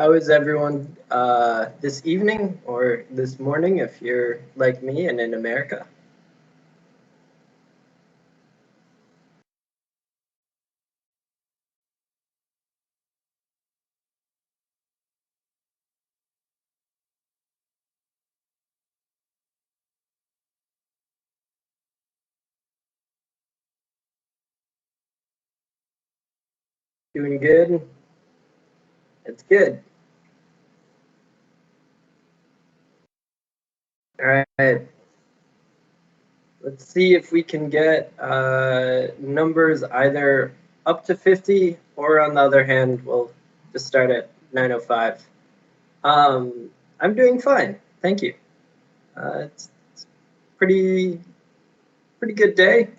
How is everyone this evening or this morning if you're like me and in America? Doing good? It's good. All right. Let's see if we can get numbers either up to 50 or on the other hand, we'll just start at 9:05. I'm doing fine. Thank you. It's pretty good day.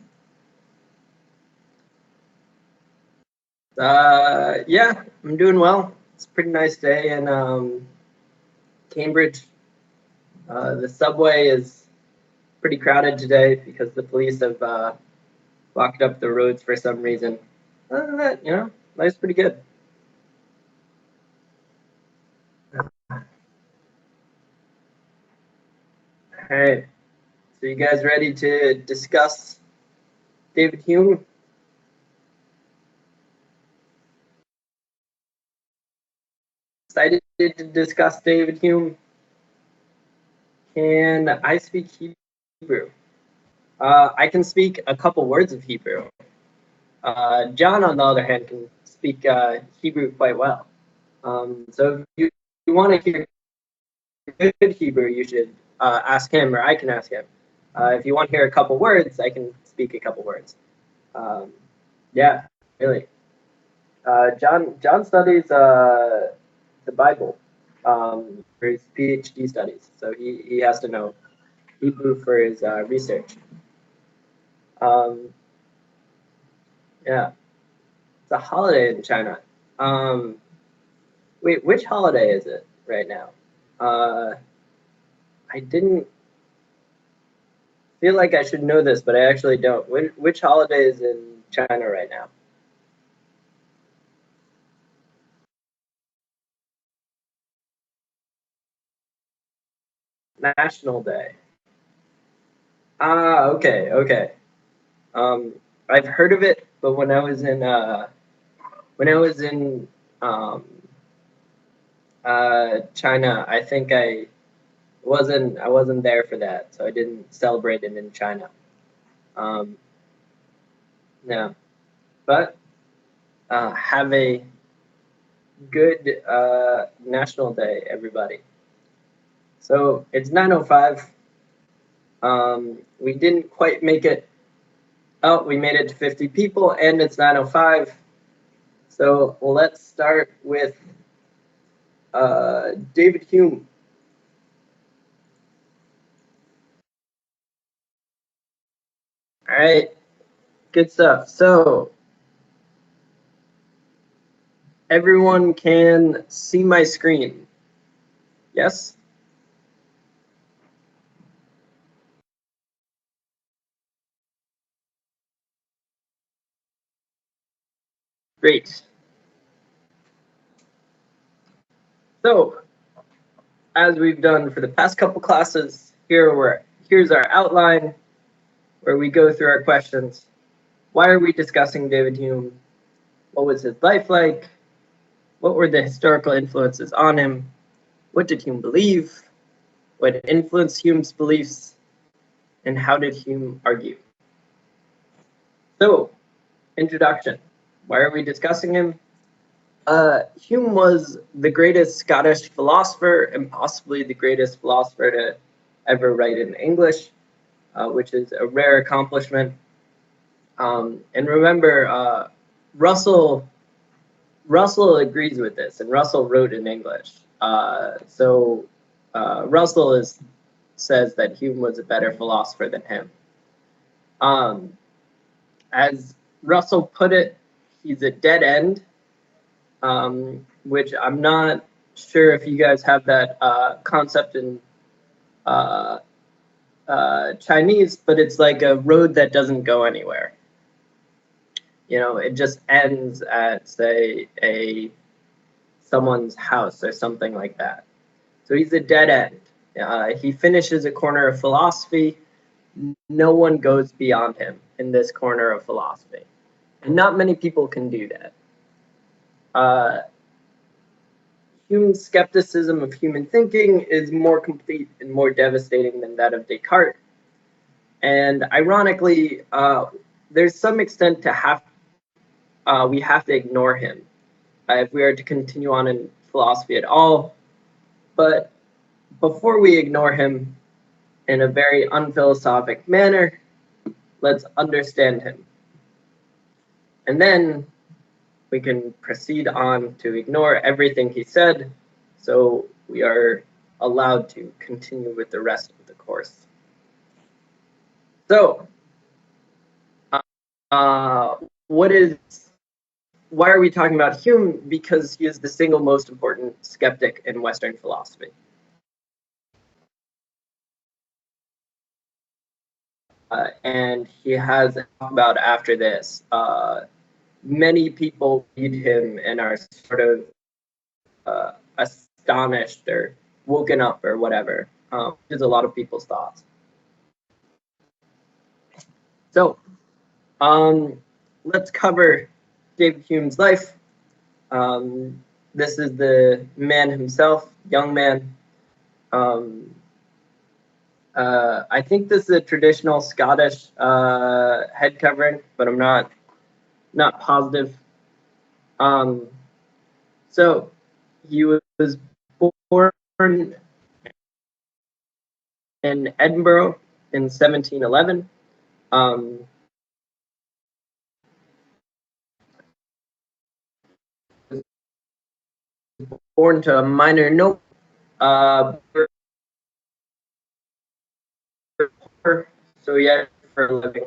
Yeah, I'm doing well. It's a pretty nice day in Cambridge. The subway is pretty crowded today because the police have blocked up the roads for some reason. Other than that, life's pretty good. All right, so you guys ready to discuss David Hume? Excited to discuss David Hume? Can I speak Hebrew? I can speak a couple words of Hebrew. John, on the other hand, can speak Hebrew quite well. So if you want to hear good Hebrew, you should ask him, or I can ask him. If you want to hear a couple words, I can speak a couple words. Yeah, really. John studies the Bible for his PhD studies, so he has to know Hebrew for his research. Um, yeah, it's a holiday in China. Um, Wait, which holiday is it right now? Uh, I didn't feel like I should know this, but I actually don't. Which holiday is in China right now? National Day. Ah, okay, okay. Um, I've heard of it, but when I was in um, China, I think I wasn't there for that, so I didn't celebrate it in China. Um, no, but have a good National Day, everybody. So it's 9:05. We didn't quite make it. Oh, we made it to 50 people, and it's 9:05. So let's start with David Hume. All right, good stuff. So everyone can see my screen. Yes? Great. So, as we've done for the past couple classes, here's our outline where we go through our questions. Why are we discussing David Hume? What was his life like? What were the historical influences on him? What did Hume believe? What influenced Hume's beliefs? And how did Hume argue? So, introduction. Why are we discussing him? Hume was the greatest Scottish philosopher and possibly the greatest philosopher to ever write in English, which is a rare accomplishment. And remember, Russell agrees with this, and Russell wrote in English. So Russell says that Hume was a better philosopher than him. As Russell put it, he's a dead end, which I'm not sure if you guys have that concept in uh, Chinese, but it's like a road that doesn't go anywhere. It just ends at, say, a someone's house or something like that. So he's a dead end. He finishes a corner of philosophy. No one goes beyond him in this corner of philosophy. And not many people can do that. Hume skepticism of human thinking is more complete and more devastating than that of Descartes. And ironically, there's some extent to we have to ignore him if we are to continue on in philosophy at all. But before we ignore him in a very unphilosophic manner, let's understand him. And then we can proceed on to ignore everything he said, so we are allowed to continue with the rest of the course. So, why are we talking about Hume? Because he is the single most important skeptic in Western philosophy. And he has talked about after this. Many people read him and are sort of astonished or woken up or whatever. Which is a lot of people's thoughts. So, let's cover David Hume's life. This is the man himself, young man. I think this is a traditional Scottish head covering, but I'm not positive. So he was born in Edinburgh in 1711. Born to a minor noble, so he had for a living.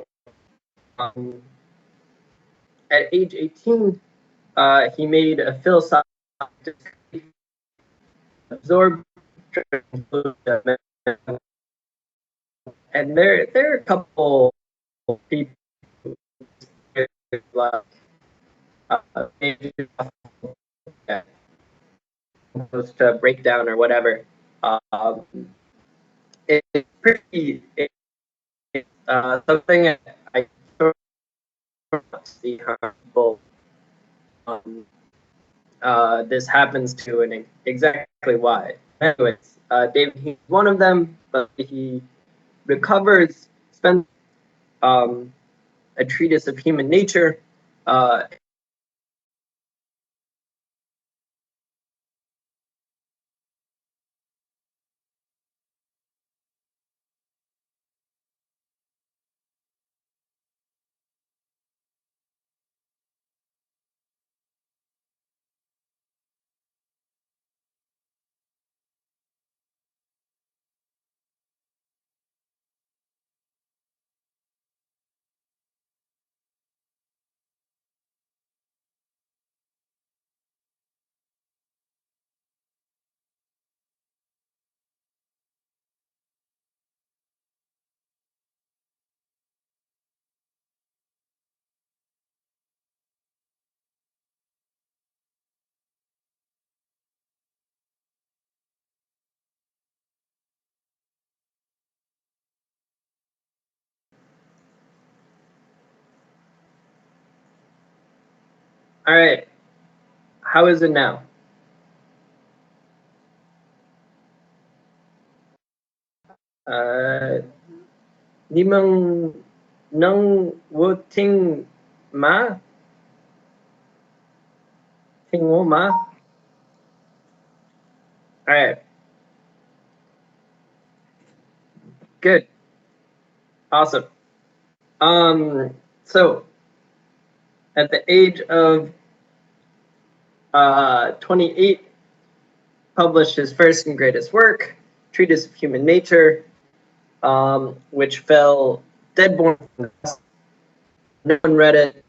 At age 18, he made a philosophical absorbed, and there are a couple people like supposed to break down or whatever. It's pretty. It's something I see how people this happens to and exactly why. Anyways, David, he's one of them, but he recovers, spends a treatise of human nature. All right, how is it now? Nimang nang wo ting ma? Ting wo ma? All right. Good. Awesome. So at the age of 28, published his first and greatest work, Treatise of Human Nature, which fell dead-born from the press. No one read it.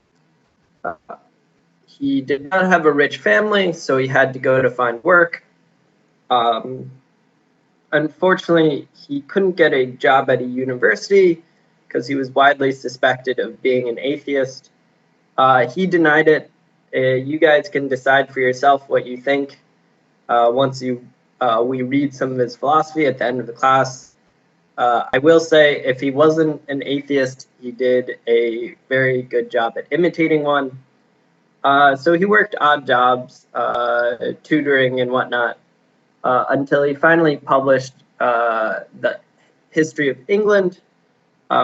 He did not have a rich family, so he had to go to find work. Unfortunately, he couldn't get a job at a university because he was widely suspected of being an atheist. He denied it. You guys can decide for yourself what you think. once we read some of his philosophy at the end of the class. I will say, if he wasn't an atheist, he did a very good job at imitating one. So he worked odd jobs, tutoring and whatnot, until he finally published the History of England,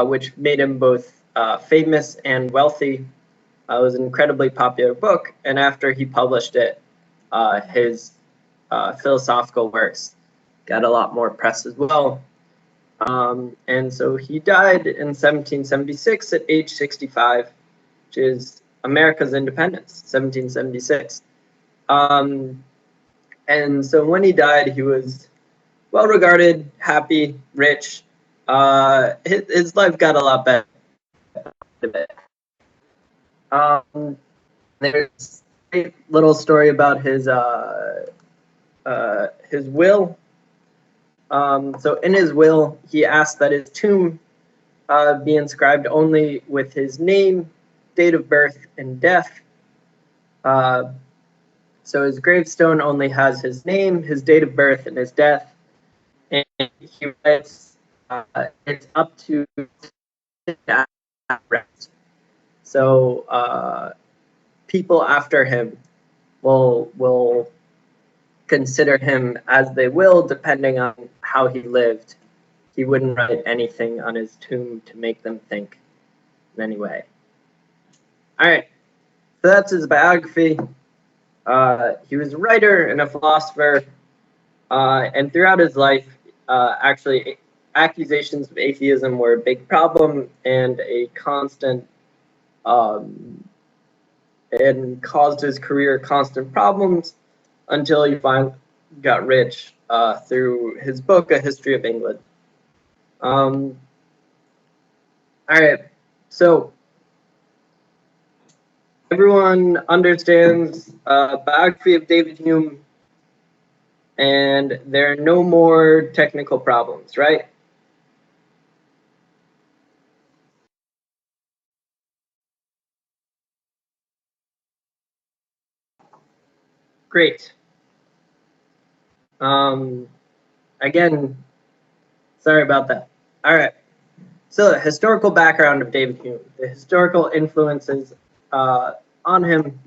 which made him both famous and wealthy. It was an incredibly popular book, and after he published it, his philosophical works got a lot more press as well. And so he died in 1776 at age 65, which is America's independence, 1776. And so when he died, he was well regarded, happy, rich. His life got a lot better. There's a little story about his will. So in his will, he asked that his tomb be inscribed only with his name, date of birth, and death. So his gravestone only has his name, his date of birth, and his death. And he writes, it's up to rest. So people after him will consider him as they will, depending on how he lived. He wouldn't write anything on his tomb to make them think in any way. All right, so that's his biography. He was a writer and a philosopher, and throughout his life, actually, accusations of atheism were a big problem and a constant, and caused his career constant problems until he finally got rich through his book, A History of England. All right, so everyone understands biography of David Hume, and there are no more technical problems, right? Great. Again, sorry about that. All right. So the historical background of David Hume, the historical influences on him.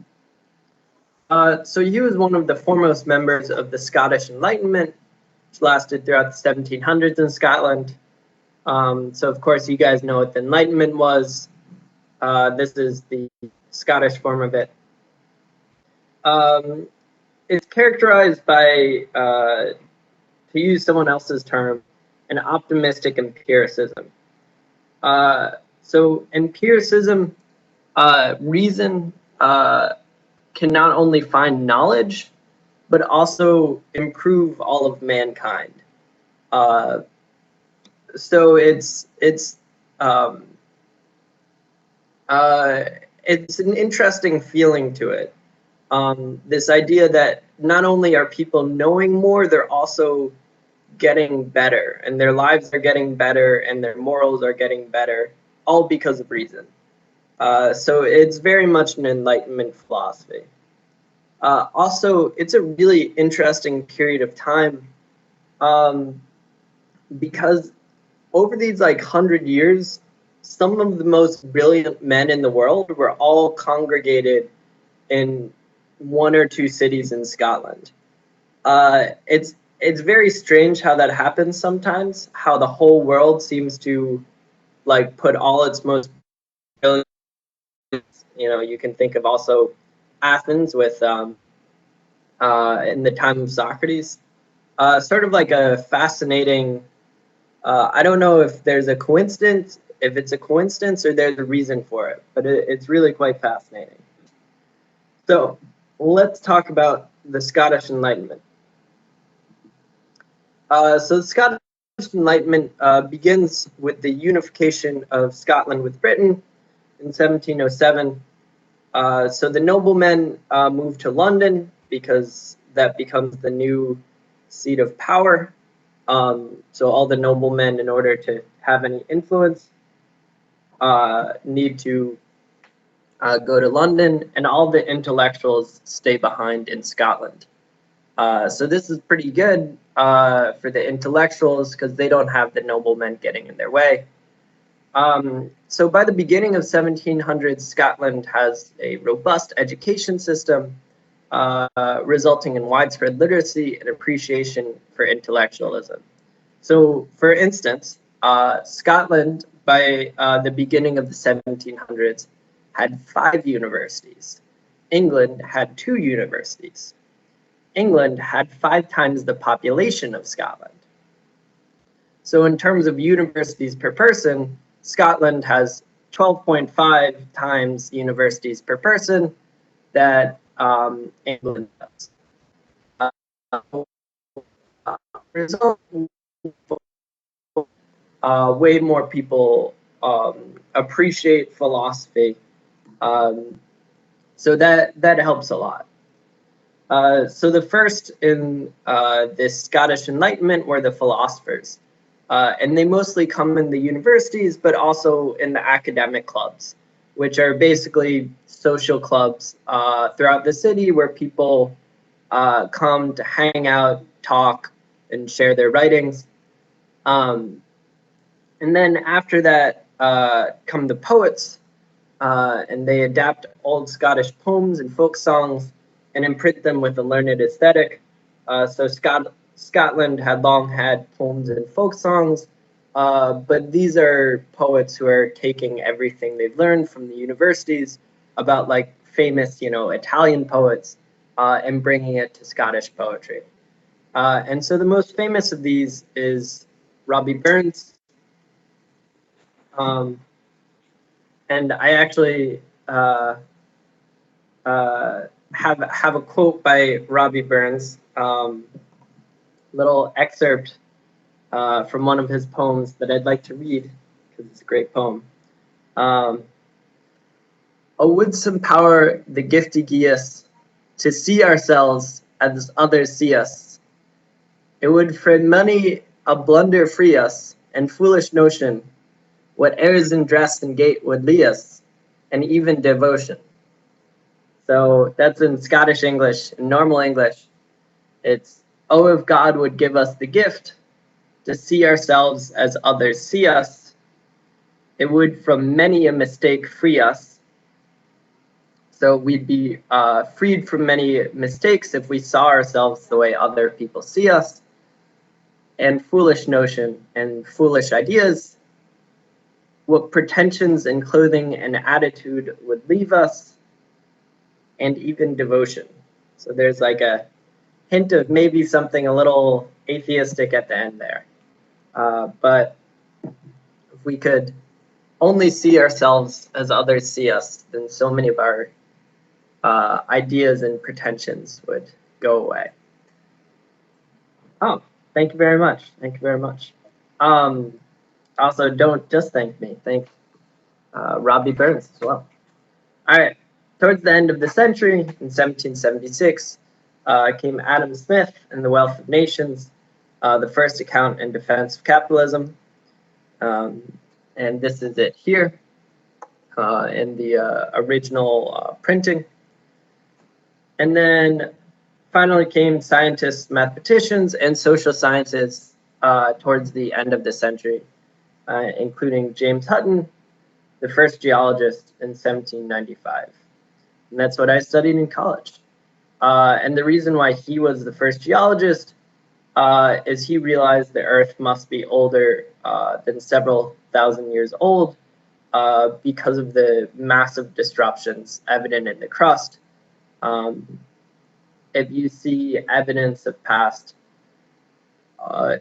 So he was one of the foremost members of the Scottish Enlightenment, which lasted throughout the 1700s in Scotland. So of course you guys know what the Enlightenment was. This is the Scottish form of it. It's characterized by, to use someone else's term, an optimistic empiricism. So empiricism, reason can not only find knowledge, but also improve all of mankind. So it's an interesting feeling to it. This idea that not only are people knowing more, they're also getting better, and their lives are getting better, and their morals are getting better, all because of reason. So it's very much an Enlightenment philosophy. Also, it's a really interesting period of time because over these 100 years, some of the most brilliant men in the world were all congregated in one or two cities in Scotland. It's very strange how that happens sometimes, how the whole world seems to put all its most brilliant, you can think of also Athens with in the time of Socrates. Sort of like a fascinating, I don't know if there's a coincidence, if it's a coincidence or there's a reason for it, but it's really quite fascinating. So let's talk about the Scottish Enlightenment. So the Scottish Enlightenment begins with the unification of Scotland with Britain in 1707. So the noblemen moved to London because that becomes the new seat of power. So all the noblemen, in order to have any influence, need to go to London, and all the intellectuals stay behind in Scotland. So this is pretty good for the intellectuals because they don't have the noblemen getting in their way. So by the beginning of 1700s, Scotland has a robust education system, resulting in widespread literacy and appreciation for intellectualism. So, for instance, Scotland, by the beginning of the 1700s, had 5 universities. England had 2 universities. England had 5 times the population of Scotland. So, in terms of universities per person, Scotland has 12.5 times universities per person that England does. Result, way more people appreciate philosophy, so that helps a lot. So the first in this Scottish Enlightenment were the philosophers, and they mostly come in the universities, but also in the academic clubs, which are basically social clubs throughout the city where people come to hang out, talk, and share their writings. And then after that come the poets, and they adapt old Scottish poems and folk songs and imprint them with a learned aesthetic. So Scotland had long had poems and folk songs, but these are poets who are taking everything they've learned from the universities about like famous, Italian poets, and bringing it to Scottish poetry. And so the most famous of these is Robbie Burns. And I actually have a quote by Robbie Burns, little excerpt from one of his poems that I'd like to read because it's a great poem. O would some power the gifty gie us to see ourselves as others see us. It would for money a blunder free us, and foolish notion, what airs in dress and gait would lead us, and even devotion. So that's in Scottish English. In normal English, it's, oh, if God would give us the gift to see ourselves as others see us, it would from many a mistake free us. So we'd be freed from many mistakes if we saw ourselves the way other people see us. And foolish notion and foolish ideas, what pretensions in clothing and attitude would leave us, and even devotion. So there's like a hint of maybe something a little atheistic at the end there. But if we could only see ourselves as others see us, then so many of our ideas and pretensions would go away. Oh, thank you very much. Thank you very much. Also, don't just thank me. Thank Robbie Burns as well. All right. Towards the end of the century, in 1776, came Adam Smith and The Wealth of Nations, the first account in defense of capitalism. And this is it here in the original printing. And then finally came scientists, mathematicians, and social sciences towards the end of the century, including James Hutton, the first geologist in 1795. And that's what I studied in college. And the reason why he was the first geologist is he realized the Earth must be older than several thousand years old because of the massive disruptions evident in the crust. If you see evidence of past, the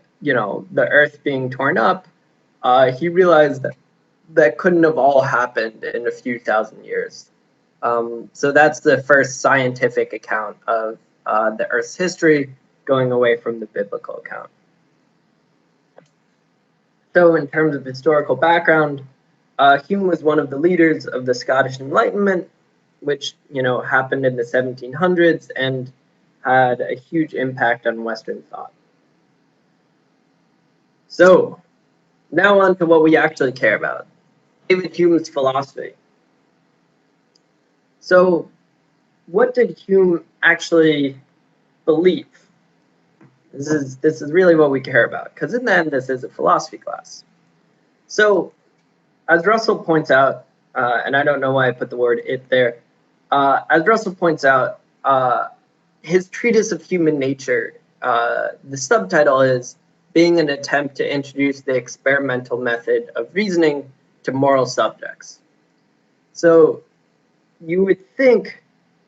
Earth being torn up, he realized that couldn't have all happened in a few thousand years. So that's the first scientific account of the Earth's history, going away from the biblical account. So in terms of historical background, Hume was one of the leaders of the Scottish Enlightenment, which happened in the 1700s and had a huge impact on Western thought. So now on to what we actually care about, David Hume's philosophy. So what did Hume actually believe? This is really what we care about, because in the end, this is a philosophy class. So, as Russell points out, and I don't know why I put the word "it" there. As Russell points out, his treatise of human nature, the subtitle is "Being an Attempt to Introduce the Experimental Method of Reasoning to Moral Subjects." So, you would think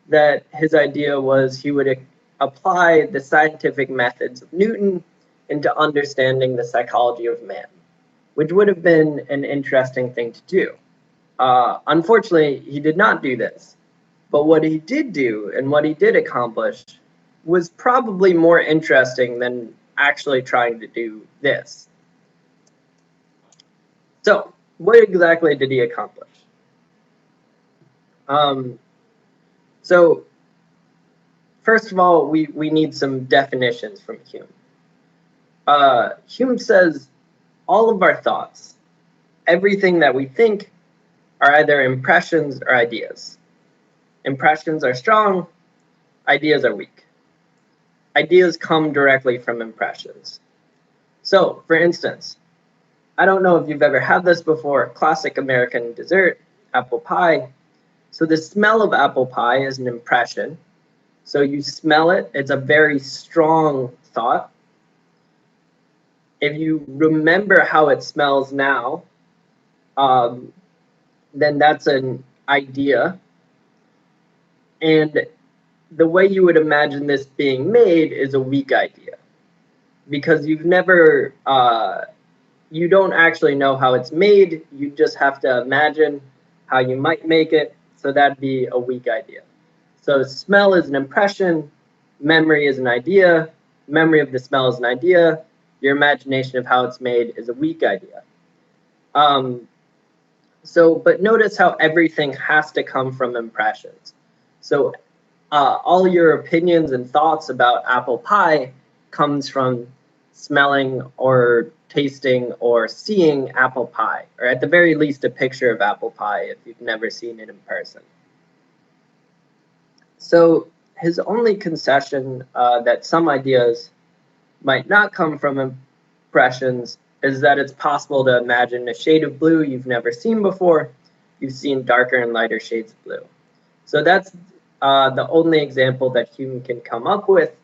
that his idea was he would apply the scientific methods of Newton into understanding the psychology of man, which would have been an interesting thing to do. Unfortunately, he did not do this. But what he did do and what he did accomplish was probably more interesting than actually trying to do this. So, what exactly did he accomplish? So, first of all, we need some definitions from Hume. Hume says all of our thoughts, everything that we think, are either impressions or ideas. Impressions are strong, ideas are weak. Ideas come directly from impressions. So, for instance, I don't know if you've ever had this before, classic American dessert, apple pie. So the smell of apple pie is an impression. So you smell it, it's a very strong thought. If you remember how it smells now, then that's an idea. And the way you would imagine this being made is a weak idea. Because you've never, you don't actually know how it's made, you just have to imagine how you might make it, so that'd be a weak idea. So smell is an impression, memory is an idea, memory of the smell is an idea, your imagination of how it's made is a weak idea. But notice how everything has to come from impressions. So all your opinions and thoughts about apple pie comes from smelling or tasting or seeing apple pie, or at the very least a picture of apple pie if you've never seen it in person. So his only concession that some ideas might not come from impressions is that it's possible to imagine a shade of blue you've never seen before. You've seen darker and lighter shades of blue. So that's the only example that Hume can come up with,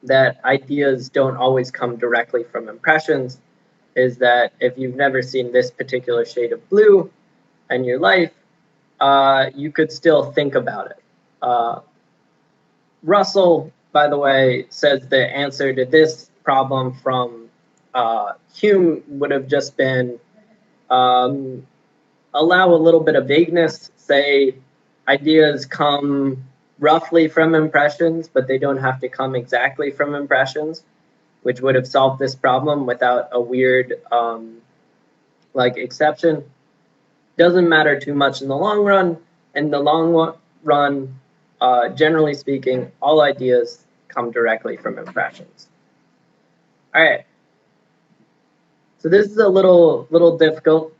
that ideas don't always come directly from impressions, is that if you've never seen this particular shade of blue in your life, you could still think about it. Russell, by the way, says the answer to this problem from Hume would have just been allow a little bit of vagueness, say ideas come roughly from impressions, but they don't have to come exactly from impressions, which would have solved this problem without a weird exception. Doesn't matter too much in the long run. In the long run, generally speaking, all ideas come directly from impressions. All right. So this is a little difficult.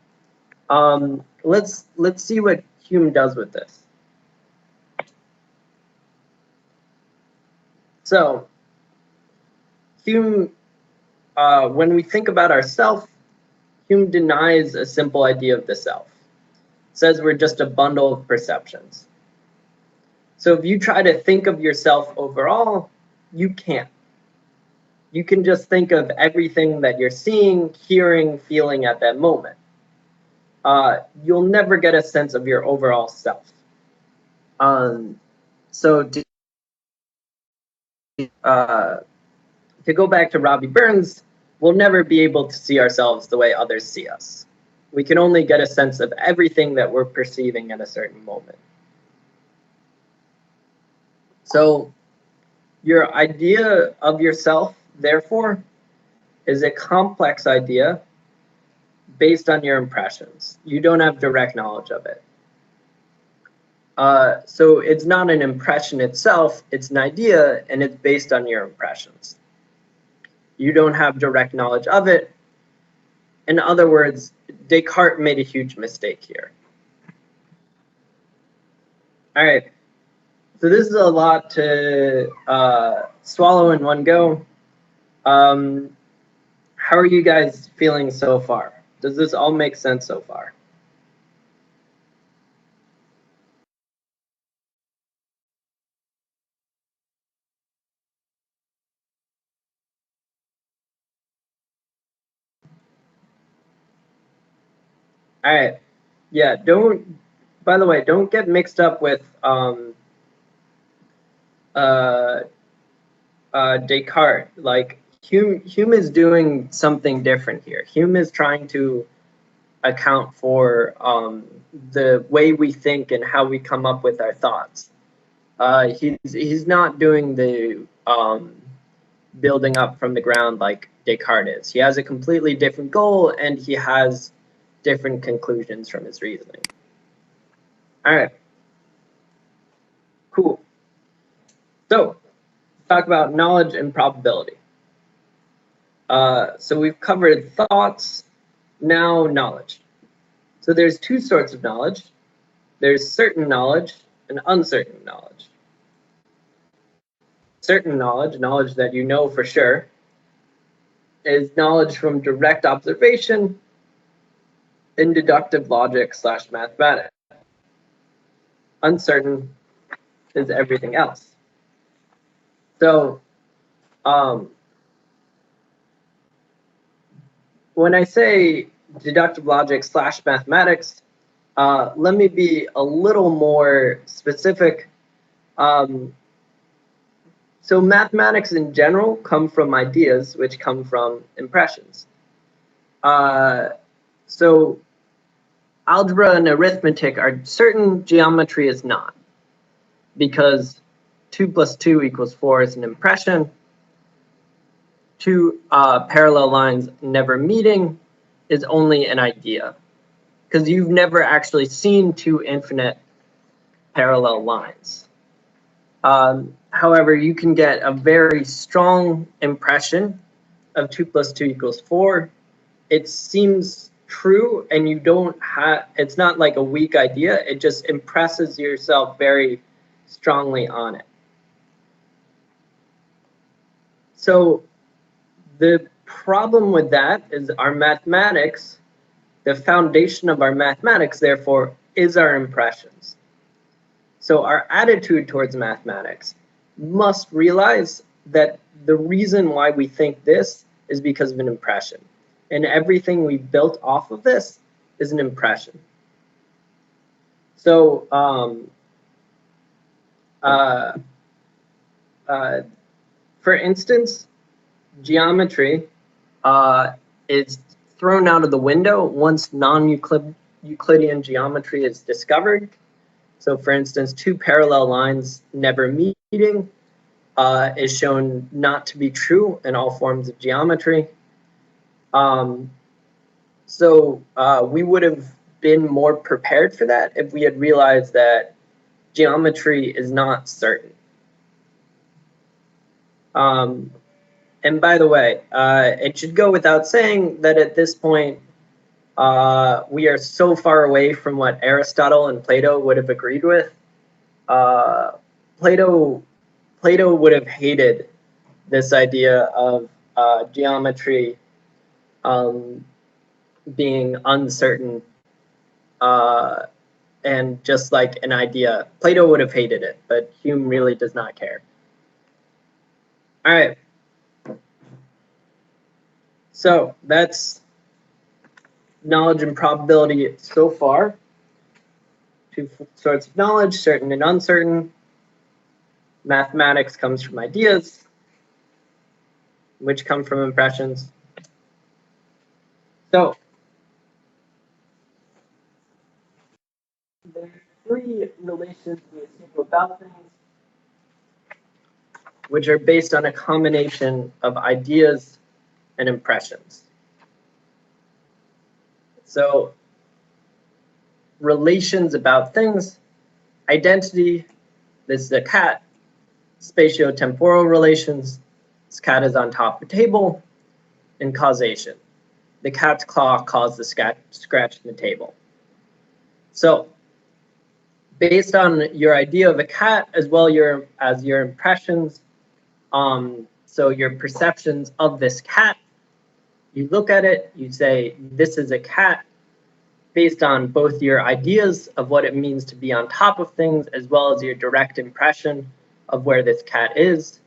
Let's see what Hume does with this. So Hume, when we think about ourself, Hume denies a simple idea of the self. Says we're just a bundle of perceptions. So if you try to think of yourself overall, you can't. You can just think of everything that you're seeing, hearing, feeling at that moment. You'll never get a sense of your overall self. So to go back to Robbie Burns, we'll never be able to see ourselves the way others see us. We can only get a sense of everything that we're perceiving at a certain moment. So your idea of yourself, therefore, is a complex idea based on your impressions. You don't have direct knowledge of it. So it's not an impression itself, it's an idea, and it's based on your impressions. You don't have direct knowledge of it. In other words, Descartes made a huge mistake here. All right, so this is a lot to swallow in one go. How are you guys feeling so far? Does this all make sense so far? All right. Yeah, by the way, don't get mixed up with uh, Descartes. Like Hume is doing something different here. Hume is trying to account for the way we think and how we come up with our thoughts. He's not doing the building up from the ground like Descartes is. He has a completely different goal, and he has different conclusions from his reasoning. All right, cool. So, talk about knowledge and probability. So we've covered thoughts, now knowledge. So there's two sorts of knowledge. There's certain knowledge and uncertain knowledge. Certain knowledge, knowledge that you know for sure, is knowledge from direct observation in deductive logic / mathematics. Uncertain is everything else. So when I say deductive logic / mathematics, let me be a little more specific. So mathematics in general come from ideas, which come from impressions. So algebra and arithmetic are certain, geometry is not, because 2 + 2 = 4 is an impression. Two parallel lines never meeting is only an idea, because you've never actually seen two infinite parallel lines. However, you can get a very strong impression of 2 + 2 = 4. It seems true, and you don't have, it's not like a weak idea, it just impresses yourself very strongly on it. So the problem with that is our mathematics, the foundation of our mathematics, therefore, is our impressions. So our attitude towards mathematics must realize that the reason why we think this is because of an impression. And everything we built off of this is an impression. So for instance, geometry is thrown out of the window once non-Euclidean geometry is discovered. So for instance, two parallel lines never meeting is shown not to be true in all forms of geometry. So we would have been more prepared for that if we had realized that geometry is not certain. And by the way, it should go without saying that at this point, we are so far away from what Aristotle and Plato would have agreed with. Plato would have hated this idea of geometry being uncertain and just like an idea. Plato would have hated it, but Hume really does not care. All right. So that's knowledge and probability so far. Two sorts of knowledge, certain and uncertain. Mathematics comes from ideas, which come from impressions. So there are three relations we assume about things, which are based on a combination of ideas and impressions. So relations about things, identity, this is a cat, spatiotemporal relations, this cat is on top of a table, and causation. The cat's claw caused the scratch in the table. So based on your idea of a cat as well as your impressions, So your perceptions of this cat, you look at it, you say, this is a cat, based on both your ideas of what it means to be on top of things, as well as your direct impression of where this cat is.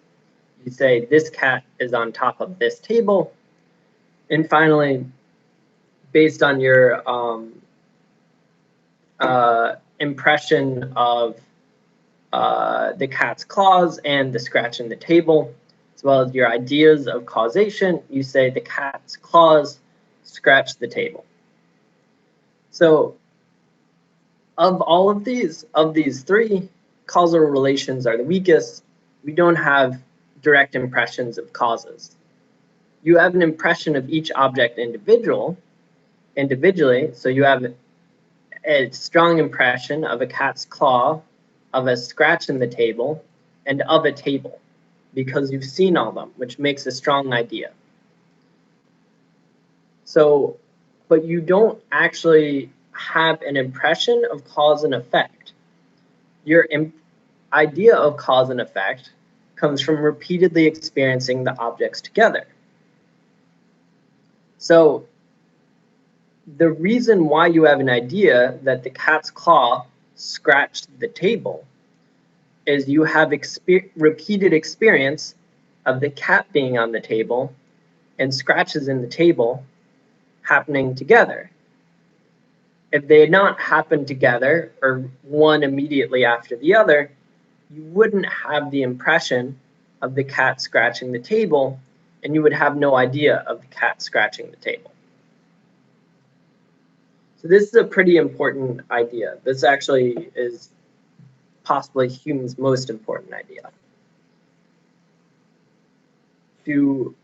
You say, this cat is on top of this table. And finally, based on your impression of the cat's claws and the scratch in the table, as well as your ideas of causation, you say the cat's claws scratch the table. So of all of these three, causal relations are the weakest. We don't have direct impressions of causes. You have an impression of each object individually, so you have a strong impression of a cat's claw, of a scratch in the table, and of a table, because you've seen all of them, which makes a strong idea. So, but you don't actually have an impression of cause and effect. Your idea of cause and effect comes from repeatedly experiencing the objects together. So the reason why you have an idea that the cat's claw scratched the table is you have repeated experience of the cat being on the table and scratches in the table happening together. If they had not happened together, or one immediately after the other, you wouldn't have the impression of the cat scratching the table, and you would have no idea of the cat scratching the table. So this is a pretty important idea. This actually is possibly Hume's most important idea. To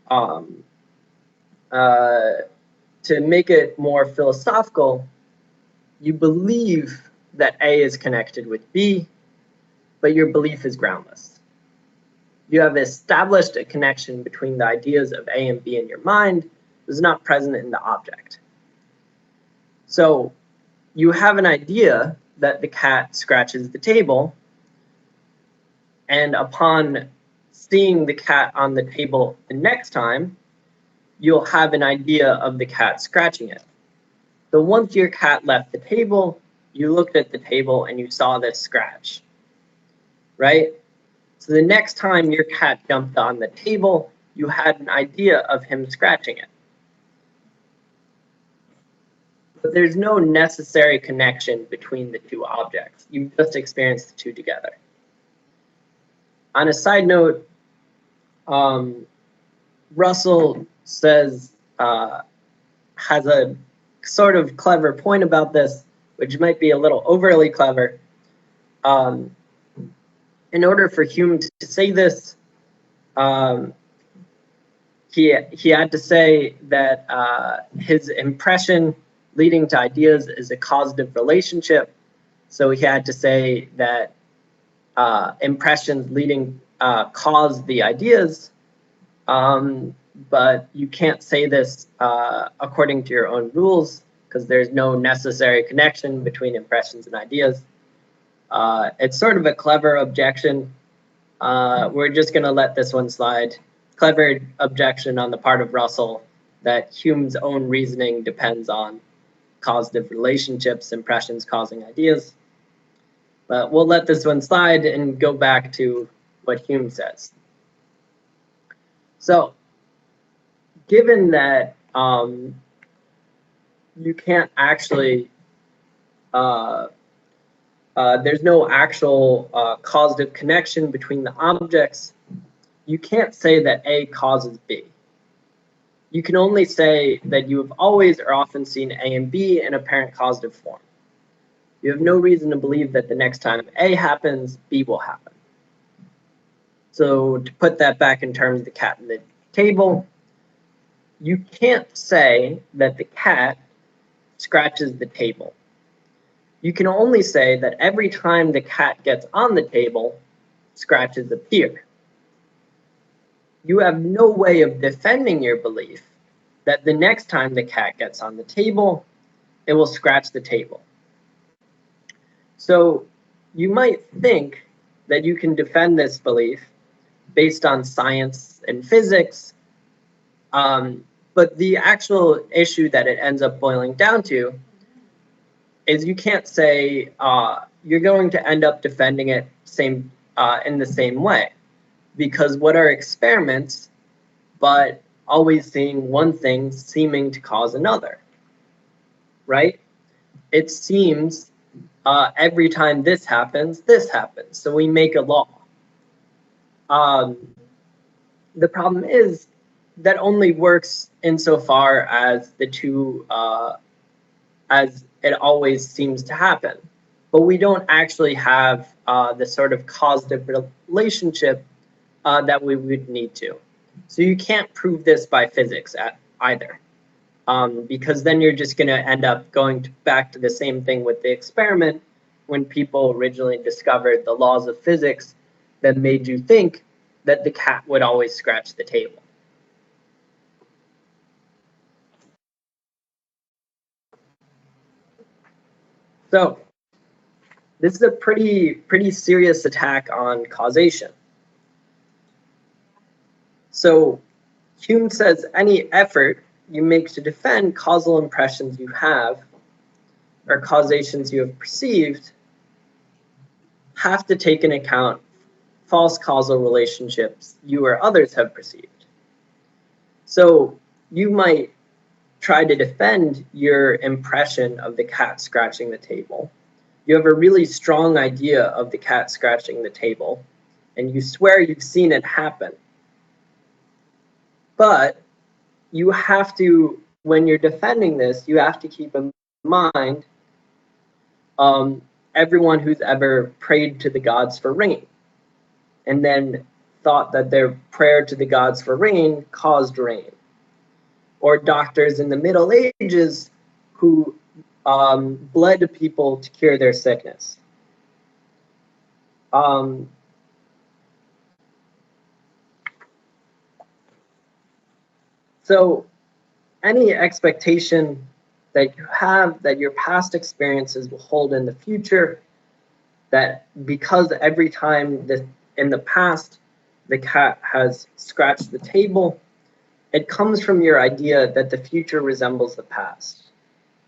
make it more philosophical, you believe that A is connected with B, but your belief is groundless. You have established a connection between the ideas of A and B in your mind that is not present in the object. So you have an idea that the cat scratches the table, and upon seeing the cat on the table the next time, you'll have an idea of the cat scratching it. So once your cat left the table, you looked at the table and you saw this scratch, right? So the next time your cat jumped on the table, you had an idea of him scratching it. But there's no necessary connection between the two objects. You've just experienced the two together. On a side note, Russell says, has a sort of clever point about this, which might be a little overly clever. In order for Hume to say this, he had to say that his impression leading to ideas is a causative relationship. So he had to say that impressions leading cause the ideas, but you can't say this according to your own rules, because there's no necessary connection between impressions and ideas. It's sort of a clever objection. We're just going to let this one slide. Clever objection on the part of Russell that Hume's own reasoning depends on causative relationships, impressions causing ideas. But we'll let this one slide and go back to what Hume says. So, given that you can't actually, there's no actual causative connection between the objects, you can't say that A causes B. You can only say that you have always or often seen A and B in apparent causative form. You have no reason to believe that the next time A happens, B will happen. So to put that back in terms of the cat and the table, you can't say that the cat scratches the table. You can only say that every time the cat gets on the table, scratches appear. You have no way of defending your belief that the next time the cat gets on the table, it will scratch the table. So you might think that you can defend this belief based on science and physics. But the actual issue that it ends up boiling down to is you can't say you're going to end up defending it in the same way, because what are experiments but always seeing one thing seeming to cause another, right? It seems every time this happens, so we make a law. The problem is that only works insofar as the two, as it always seems to happen. But we don't actually have the sort of causative relationship that we would need to. So you can't prove this by physics either, because then you're just going to end up going back to the same thing with the experiment when people originally discovered the laws of physics that made you think that the cat would always scratch the table. So this is a pretty serious attack on causation. So Hume says any effort you make to defend causal impressions you have or causations you have perceived have to take into account false causal relationships you or others have perceived. So you might try to defend your impression of the cat scratching the table. You have a really strong idea of the cat scratching the table, and you swear you've seen it happen. But you have to, when you're defending this, you have to keep in mind everyone who's ever prayed to the gods for rain, and then thought that their prayer to the gods for rain caused rain. Or doctors in the Middle Ages who bled people to cure their sickness. So any expectation that you have that your past experiences will hold in the future, that because every time in the past the cat has scratched the table, it comes from your idea that the future resembles the past,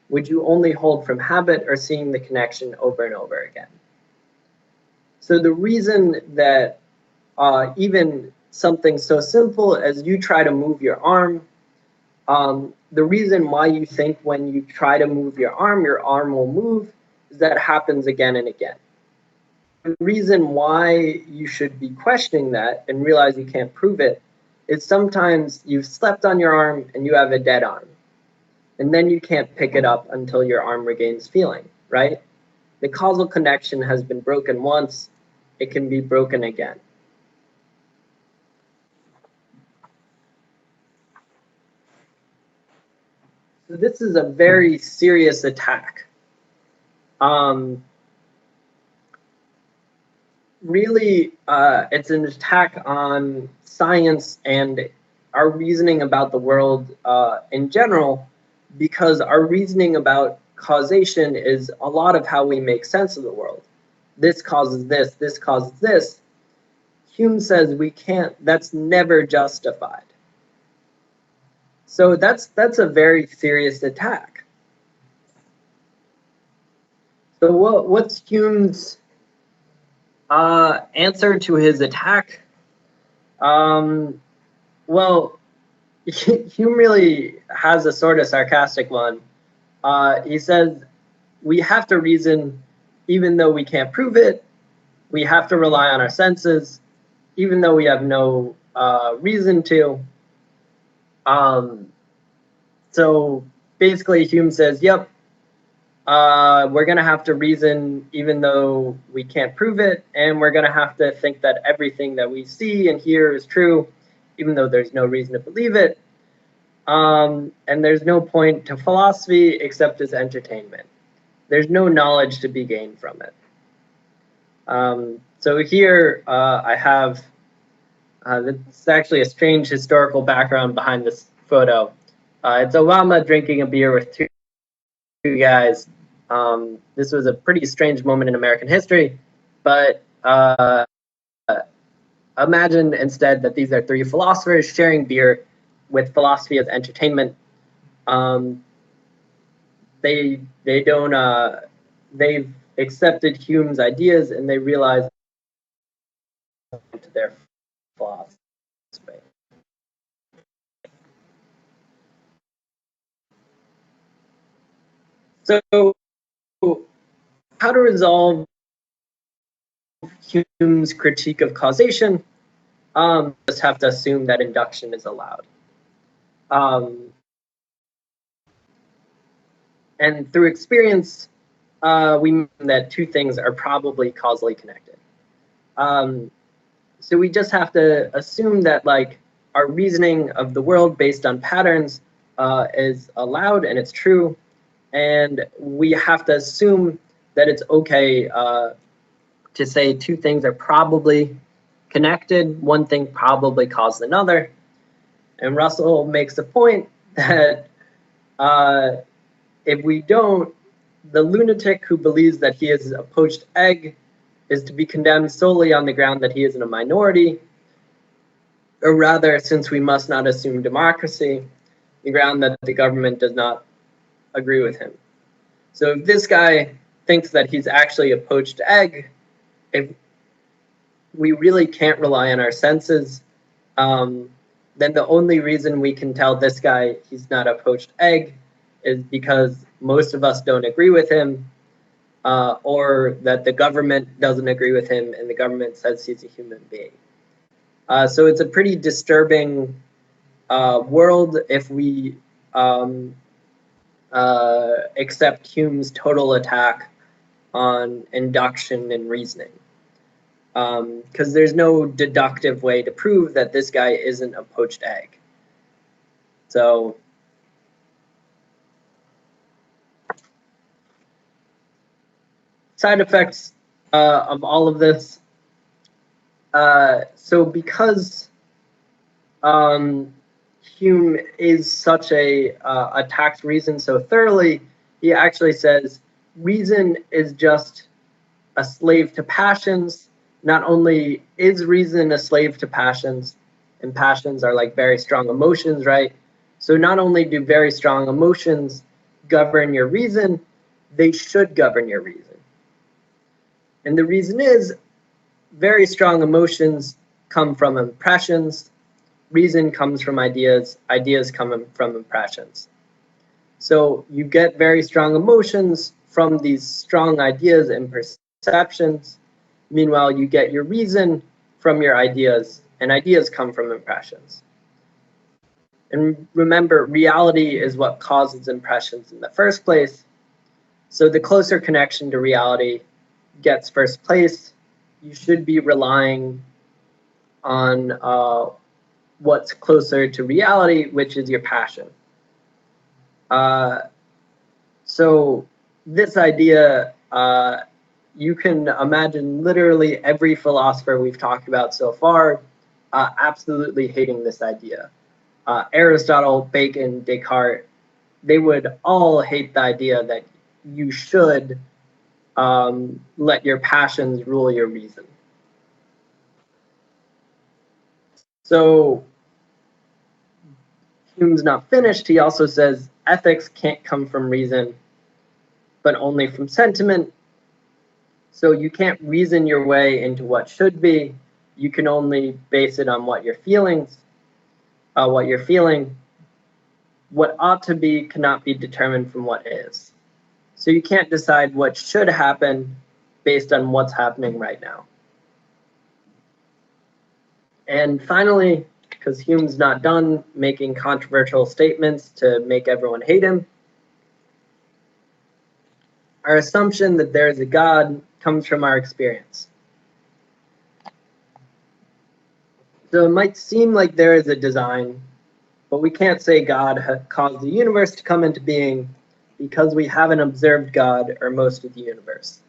which you only hold from habit or seeing the connection over and over again. So the reason that even something so simple as you try to move your arm, the reason why you think when you try to move your arm will move is that it happens again and again. The reason why you should be questioning that and realize you can't prove it is sometimes you've slept on your arm and you have a dead arm. And then you can't pick it up until your arm regains feeling, right? The causal connection has been broken once, it can be broken again. So this is a very serious attack. Really, it's an attack on science and our reasoning about the world in general, because our reasoning about causation is a lot of how we make sense of the world. This causes this, this causes this. Hume says we can't, that's never justified. So that's a very serious attack. So what's Hume's answer to his attack? Well, Hume really has a sort of sarcastic one. He says, we have to reason even though we can't prove it. We have to rely on our senses, even though we have no reason to. So basically Hume says, yep, we're going to have to reason even though we can't prove it, and we're going to have to think that everything that we see and hear is true, even though there's no reason to believe it. And there's no point to philosophy except as entertainment. There's no knowledge to be gained from it. So here I have, it's actually a strange historical background behind this photo. It's Obama drinking a beer with two guys. This was a pretty strange moment in American history, but imagine instead that these are three philosophers sharing beer with philosophy as entertainment. They don't they've accepted Hume's ideas and they realize to their philosophy. So, how to resolve Hume's critique of causation? Just have to assume that induction is allowed. And through experience, we know that two things are probably causally connected. So we just have to assume that like our reasoning of the world based on patterns is allowed and it's true, and we have to assume that it's okay to say two things are probably connected, one thing probably caused another. And Russell makes the point that if we don't, the lunatic who believes that he is a poached egg is to be condemned solely on the ground that he is in a minority, or rather, since we must not assume democracy, the ground that the government does not agree with him. So if this guy thinks that he's actually a poached egg, if we really can't rely on our senses, then the only reason we can tell this guy he's not a poached egg is because most of us don't agree with him, or that the government doesn't agree with him and the government says he's a human being. So it's a pretty disturbing world if we accept Hume's total attack on induction and reasoning. Because there's no deductive way to prove that this guy isn't a poached egg. So side effects of all of this. So because Hume is such a attacks reason so thoroughly, he actually says reason is just a slave to passions. Not only is reason a slave to passions, and passions are like very strong emotions, right? So not only do very strong emotions govern your reason, they should govern your reason. And the reason is very strong emotions come from impressions, reason comes from ideas, ideas come from impressions. So you get very strong emotions from these strong ideas and perceptions. Meanwhile, you get your reason from your ideas, and ideas come from impressions. And remember, reality is what causes impressions in the first place. So the closer connection to reality gets first place, you should be relying on what's closer to reality, which is your passion. So this idea, you can imagine literally every philosopher we've talked about so far absolutely hating this idea. Aristotle, Bacon, Descartes, they would all hate the idea that you should let your passions rule your reason. So Hume's not finished. He also says ethics can't come from reason, but only from sentiment. So you can't reason your way into what should be. You can only base it on what you're feeling. What ought to be cannot be determined from what is. So you can't decide what should happen based on what's happening right now. And finally, because Hume's not done making controversial statements to make everyone hate him, our assumption that there is a God comes from our experience. So it might seem like there is a design, but we can't say God caused the universe to come into being because we haven't observed God or most of the universe.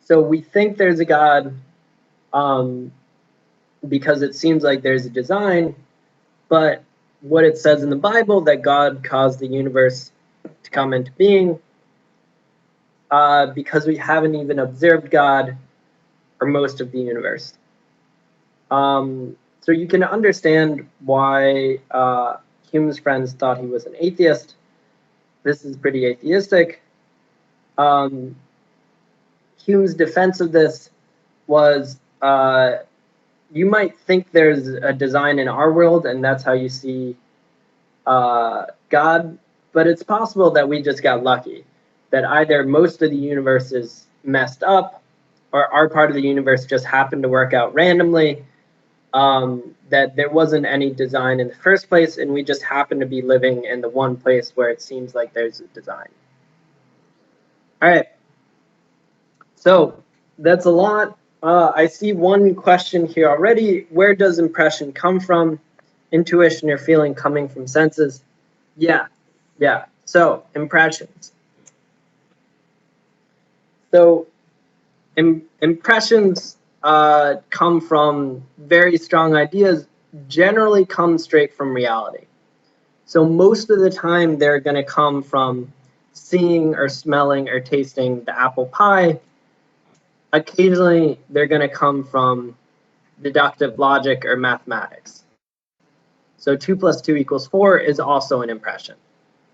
So we think there's a God because it seems like there's a design, but what it says in the Bible, that God caused the universe to come into being, because we haven't even observed God or most of the universe. So you can understand why Hume's friends thought he was an atheist. This is pretty atheistic. Um, Hume's defense of this was you might think there's a design in our world, and that's how you see God, but it's possible that we just got lucky, that either most of the universe is messed up, or our part of the universe just happened to work out randomly, that there wasn't any design in the first place, and we just happen to be living in the one place where it seems like there's a design. All right, so that's a lot. I see one question here already. Where does impression come from? Intuition or feeling coming from senses? Yeah, yeah. So impressions. So impressions come from very strong ideas, generally come straight from reality. So most of the time they're going to come from seeing or smelling or tasting the apple pie. Occasionally they're going to come from deductive logic or mathematics. So 2 plus 2 equals 4 is also an impression.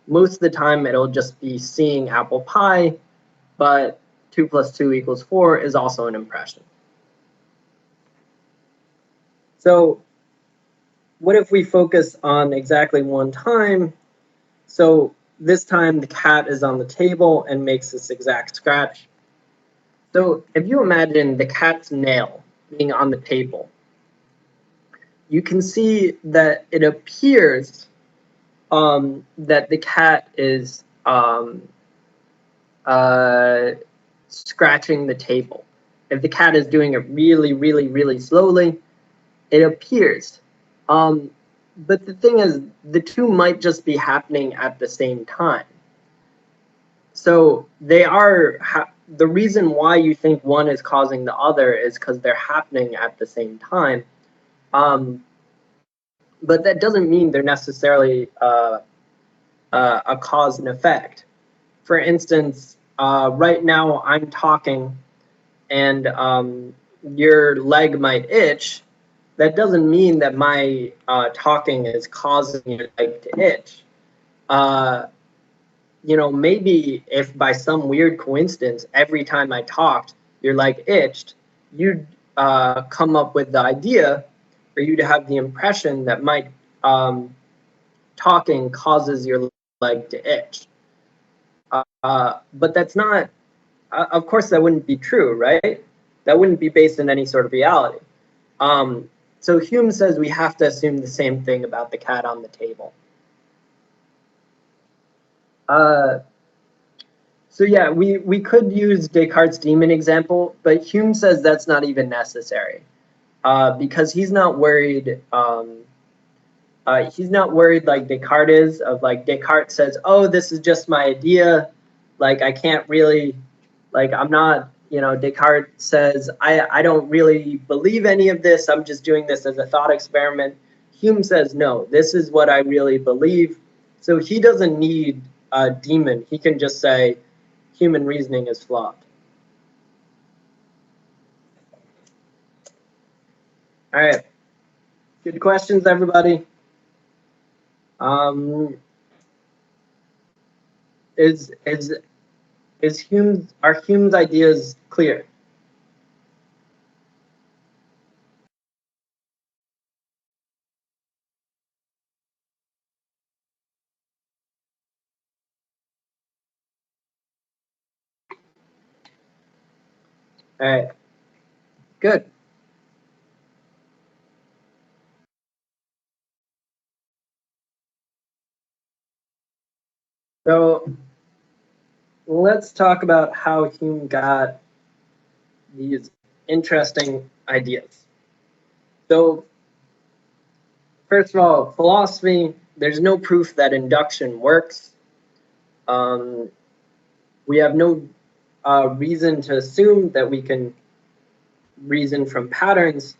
Most of the time it'll just be seeing apple pie, but 2 plus 2 equals 4 is also an impression. So what if we focus on exactly one time? So this time the cat is on the table and makes this exact scratch. So if you imagine the cat's nail being on the table, you can see that it appears that the cat is scratching the table. If the cat is doing it really, really, really slowly, it appears. But the thing is, the two might just be happening at the same time. So they are, the reason why you think one is causing the other is because they're happening at the same time. But that doesn't mean they're necessarily a cause and effect. For instance, right now I'm talking and your leg might itch. That doesn't mean that my talking is causing your leg to itch. You know, maybe if by some weird coincidence, every time I talked, your leg itched, you'd come up with the idea, or you'd have the impression that my talking causes your leg to itch. But that's not, of course, that wouldn't be true, right? That wouldn't be based in any sort of reality. So Hume says we have to assume the same thing about the cat on the table. So yeah, we could use Descartes' demon example, but Hume says that's not even necessary because he's not worried. He's not worried like Descartes is. Of like Descartes says, "Oh, this is just my idea. Like I can't really, like I'm not." You know, Descartes says, "I don't really believe any of this. I'm just doing this as a thought experiment." Hume says, "No, this is what I really believe." So he doesn't need a demon. He can just say, human reasoning is flawed. All right. Good questions, everybody. Is are Hume's ideas clear? All right. Good. So let's talk about how Hume got these interesting ideas. So first of all, philosophy, there's no proof that induction works. We have no reason to assume that we can reason from patterns.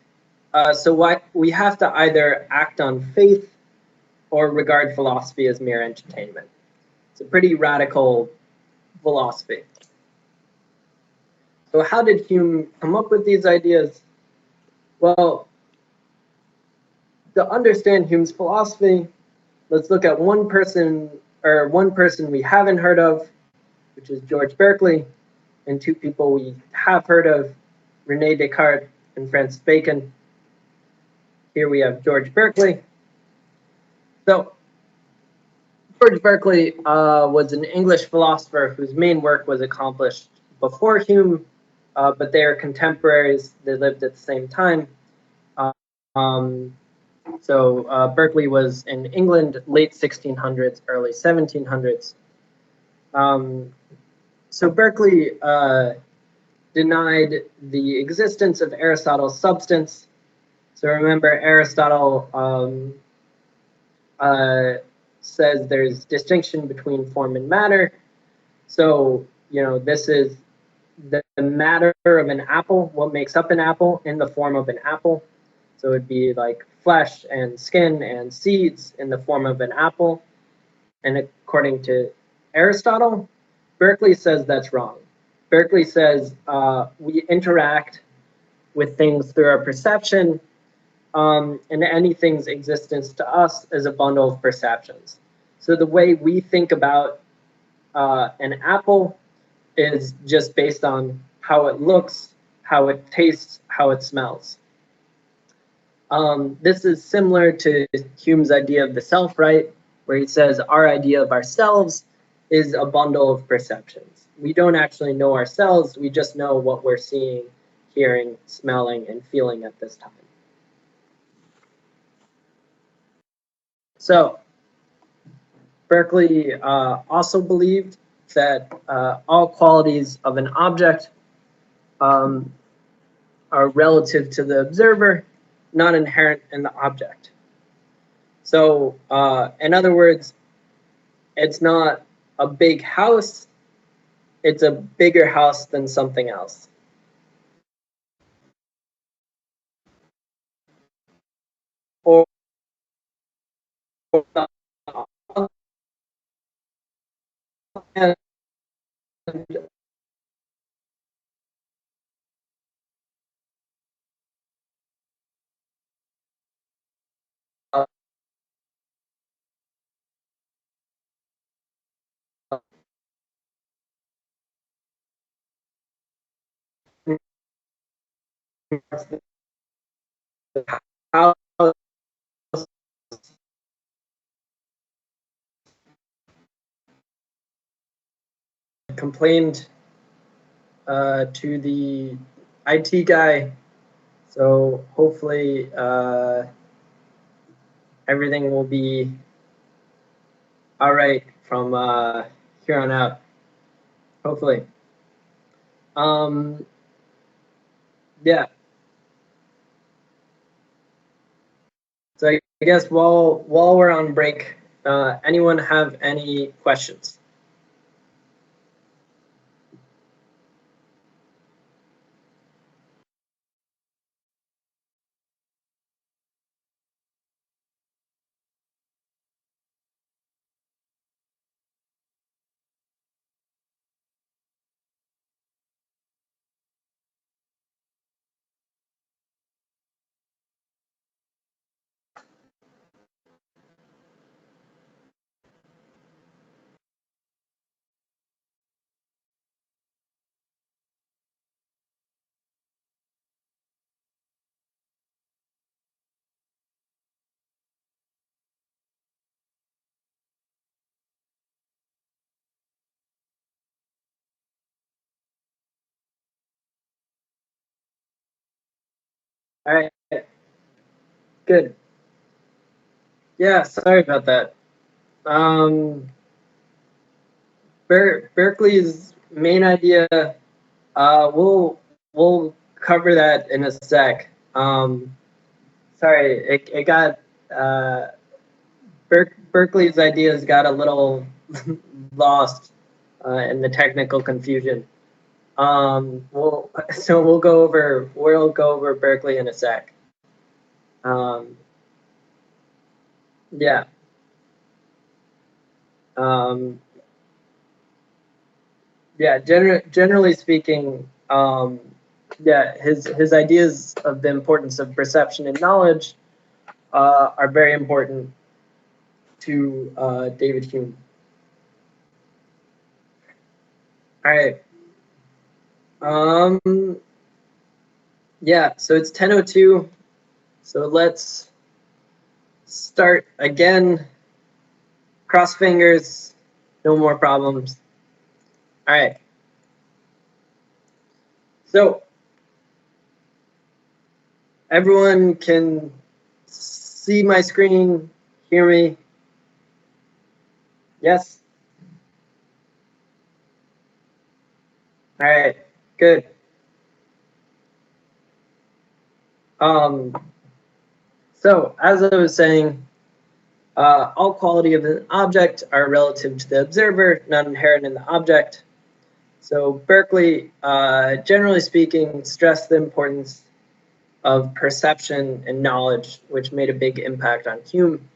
So we have to either act on faith or regard philosophy as mere entertainment. It's a pretty radical philosophy. So how did Hume come up with these ideas? Well, to understand Hume's philosophy, let's look at one person we haven't heard of, which is George Berkeley, and two people we have heard of, Rene Descartes and Francis Bacon. Here we have George Berkeley. So George Berkeley was an English philosopher whose main work was accomplished before Hume, but they are contemporaries. They lived at the same time. Berkeley was in England, late 1600s, early 1700s. So Berkeley denied the existence of Aristotle's substance. So remember, Aristotle says there's distinction between form and matter. So, this is the matter of an apple, what makes up an apple in the form of an apple. So it'd be like flesh and skin and seeds in the form of an apple. And according to Aristotle, Berkeley says that's wrong. Berkeley says we interact with things through our perception, and anything's existence to us is a bundle of perceptions. So the way we think about an apple is just based on how it looks, how it tastes, how it smells. This is similar to Hume's idea of the self, right? Where he says our idea of ourselves is a bundle of perceptions. We don't actually know ourselves, we just know what we're seeing, hearing, smelling, and feeling at this time. So, Berkeley also believed that all qualities of an object are relative to the observer, not inherent in the object. So, in other words, it's not a big house, it's a bigger house than something else. Or and how complained to the IT guy, so hopefully everything will be all right from here on out. Hopefully. Yeah. So I guess while we're on break, anyone have any questions? All right. Good. Yeah, sorry about that. Berkeley's main idea, we'll cover that in a sec. Sorry, it got Berkeley's ideas got a little lost in the technical confusion. We'll go over Berkeley in a sec. Yeah. Yeah, generally speaking, yeah, his ideas of the importance of perception and knowledge are very important to David Hume. All right. Yeah, so it's 10:02. So let's start again. Cross fingers, no more problems. All right. So everyone can see my screen, hear me? Yes? All right, good. So as I was saying, all quality of an object are relative to the observer, not inherent in the object. So Berkeley, generally speaking, stressed the importance of perception and knowledge, which made a big impact on Hume.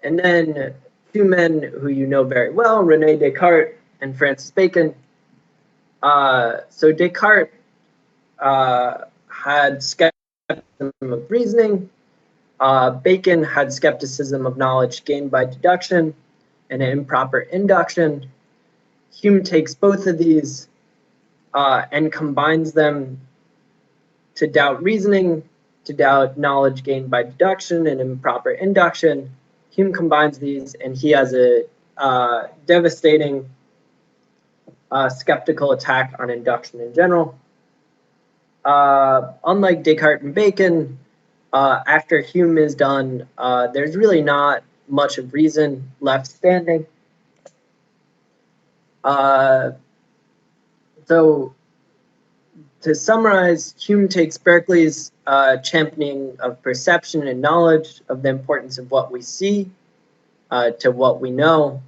And then two men who you know very well, René Descartes and Francis Bacon. So Descartes had skepticism of reasoning. Bacon had skepticism of knowledge gained by deduction and improper induction. Hume takes both of these and combines them to doubt reasoning, to doubt knowledge gained by deduction and improper induction. Hume combines these, and he has a devastating skeptical attack on induction in general. Unlike Descartes and Bacon, after Hume is done, there's really not much of reason left standing. So to summarize, Hume takes Berkeley's championing of perception and knowledge of the importance of what we see to what we know,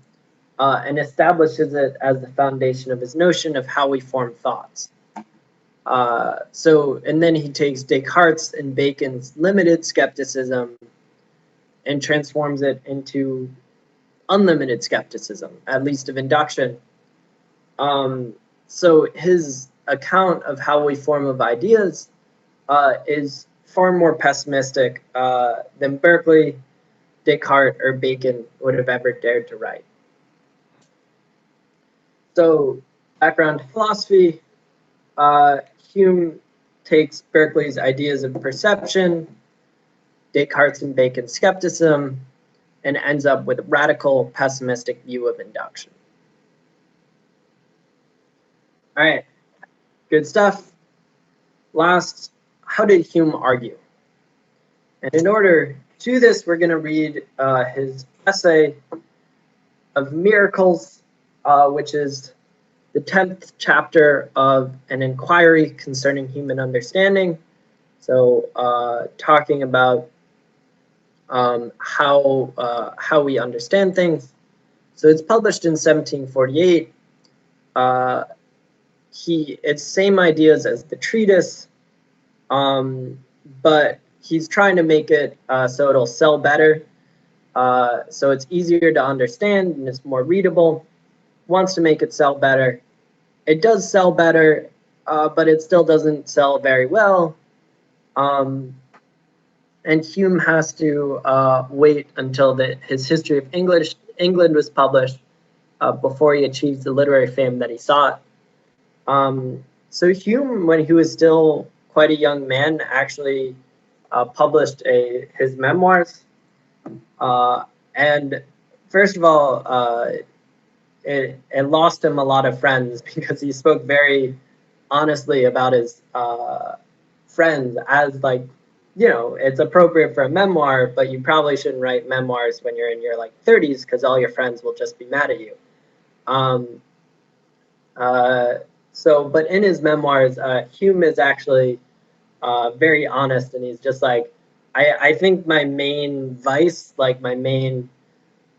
and establishes it as the foundation of his notion of how we form thoughts. And then he takes Descartes and Bacon's limited skepticism and transforms it into unlimited skepticism, at least of induction. So his account of how we form of ideas is far more pessimistic than Berkeley, Descartes, or Bacon would have ever dared to write. So background to philosophy, Hume takes Berkeley's ideas of perception, Descartes and Bacon's skepticism, and ends up with a radical pessimistic view of induction. All right, good stuff. Last, how did Hume argue? And in order to do this, we're going to read his essay of miracles, which is the 10th chapter of an inquiry concerning human understanding. So talking about how we understand things. So it's published in 1748. It's same ideas as the treatise, but he's trying to make it so it'll sell better. So it's easier to understand and it's more readable. Wants to make it sell better. It does sell better, but it still doesn't sell very well. And Hume has to wait until his History of England was published before he achieves the literary fame that he sought. So Hume, when he was still quite a young man, actually published his memoirs. And first of all, it lost him a lot of friends because he spoke very honestly about his friends as, like, you know, it's appropriate for a memoir, but you probably shouldn't write memoirs when you're in your 30s because all your friends will just be mad at you. But in his memoirs, Hume is actually very honest, and he's just like, I think my main vice, my main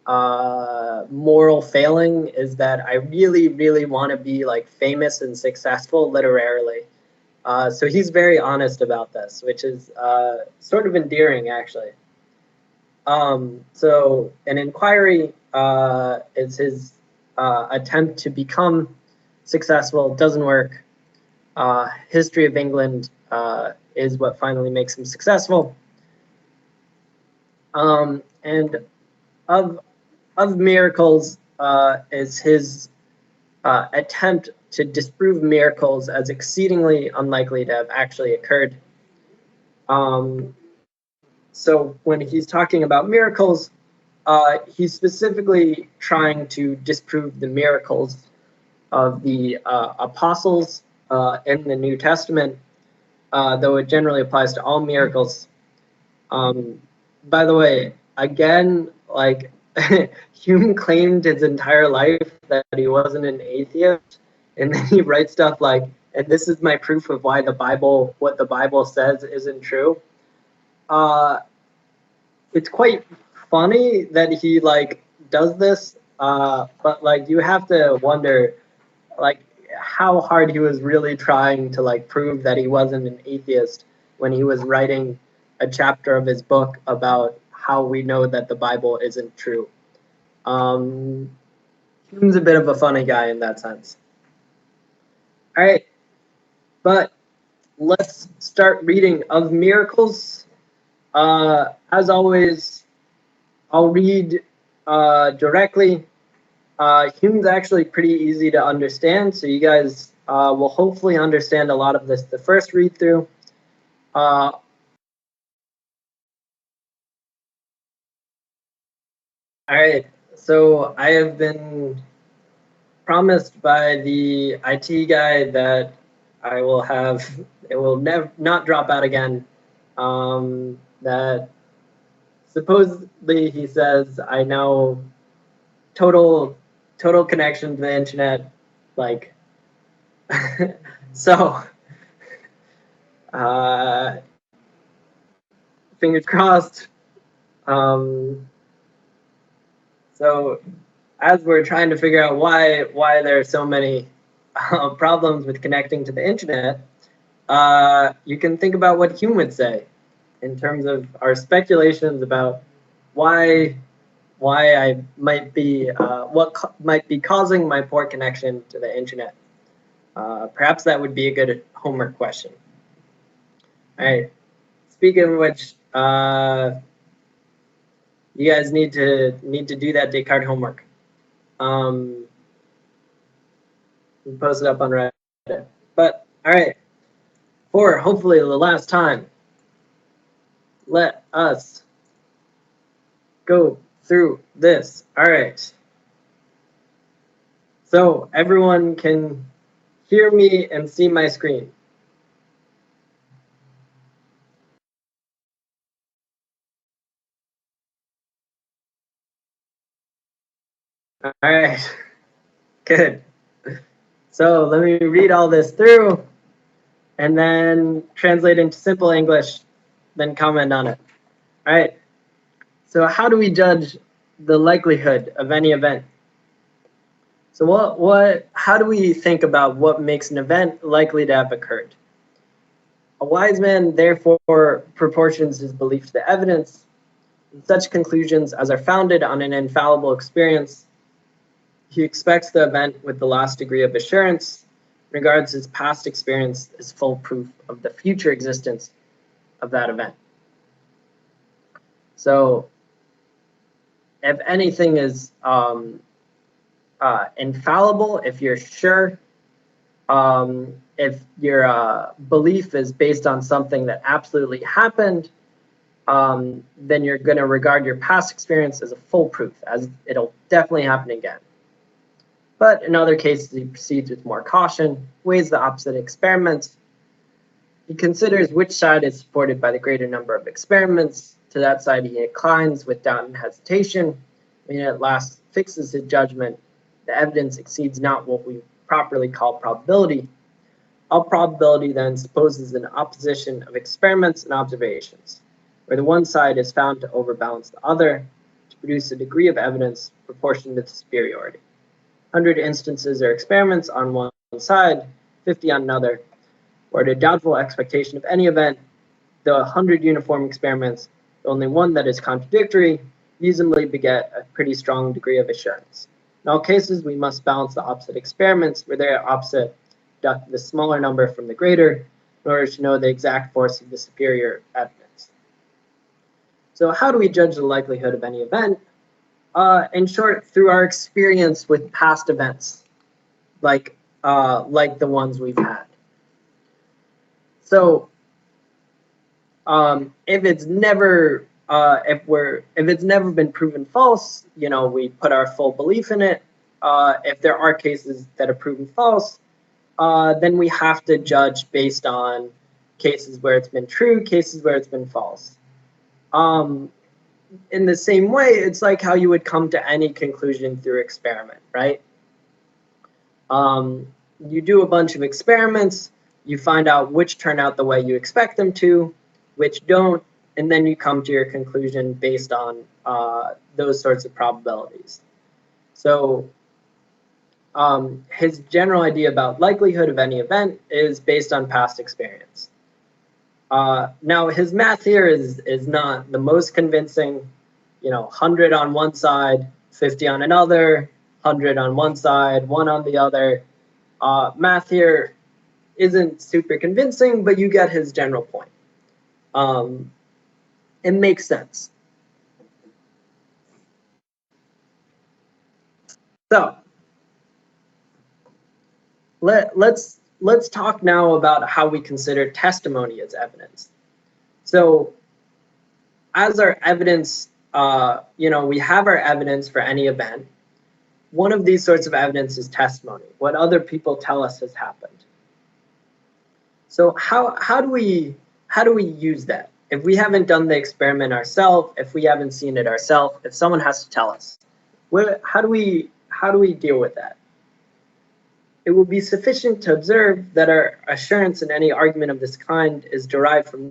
moral failing is that I really, really want to be famous and successful literarily. So he's very honest about this, which is sort of endearing, actually. So an inquiry is his attempt to become successful. It doesn't work. History of England is what finally makes him successful. And of miracles is his attempt to disprove miracles as exceedingly unlikely to have actually occurred. So when he's talking about miracles, he's specifically trying to disprove the miracles of the apostles in the New Testament, though it generally applies to all miracles. By the way, again, like Hume claimed his entire life that he wasn't an atheist, and then he writes stuff like, "And this is my proof of why what the Bible says isn't true." Uh, it's quite funny that he like does this, but like you have to wonder like how hard he was really trying to like prove that he wasn't an atheist when he was writing a chapter of his book about how we know that the Bible isn't true. Hume's a bit of a funny guy in that sense. All right, but let's start reading of miracles. As always, I'll read directly. Hume's actually pretty easy to understand, so you guys will hopefully understand a lot of this the first read through. All right, so I have been promised by the IT guy that it will never not drop out again. That supposedly he says I know total connection to the internet, like so. Fingers crossed. Um, so as we're trying to figure out why there are so many problems with connecting to the internet, you can think about what Hume would say in terms of our speculations about why I might be might be causing my poor connection to the internet. Perhaps that would be a good homework question. All right. Speaking of which, you guys need to do that Descartes homework. Post it up on Reddit. But all right, for hopefully the last time, let us go through this. All right. So everyone can hear me and see my screen. All right. Good. So let me read all this through and then translate into simple English, then comment on it. All right. So how do we judge the likelihood of any event? So how do we think about what makes an event likely to have occurred? A wise man therefore proportions his belief to the evidence, and such conclusions as are founded on an infallible experience. He expects the event with the last degree of assurance, regards his past experience as full proof of the future existence of that event. So if anything is infallible, if you're sure, if your belief is based on something that absolutely happened, then you're going to regard your past experience as a full proof, as it'll definitely happen again. But in other cases, he proceeds with more caution, weighs the opposite experiments. He considers which side is supported by the greater number of experiments. To that side he inclines with doubt and hesitation. When he at last fixes his judgment, the evidence exceeds not what we properly call probability. All probability then supposes an opposition of experiments and observations, where the one side is found to overbalance the other, to produce a degree of evidence proportioned to the superiority. 100 instances or experiments on one side, 50 on another, or to doubtful expectation of any event, though 100 uniform experiments, only one that is contradictory, reasonably beget a pretty strong degree of assurance. In all cases, we must balance the opposite experiments, where they are opposite, deduct the smaller number from the greater, in order to know the exact force of the superior evidence. So how do we judge the likelihood of any event? In short, through our experience with past events, like the ones we've had. So if it's never been proven false, we put our full belief in it. If there are cases that are proven false, then we have to judge based on cases where it's been true, cases where it's been false. In the same way, it's like how you would come to any conclusion through experiment, right? You do a bunch of experiments, you find out which turn out the way you expect them to, which don't, and then you come to your conclusion based on those sorts of probabilities. So his general idea about likelihood of any event is based on past experience. Now, his math here is not the most convincing, 100 on one side, 50 on another, 100 on one side, 1 on the other. Math here isn't super convincing, but you get his general point. It makes sense. So let's talk now about how we consider testimony as evidence. So as our evidence, we have our evidence for any event. One of these sorts of evidence is testimony, what other people tell us has happened. So how do we use that? If we haven't done the experiment ourselves, if we haven't seen it ourselves, if someone has to tell us, how do we deal with that? It will be sufficient to observe that our assurance in any argument of this kind is derived from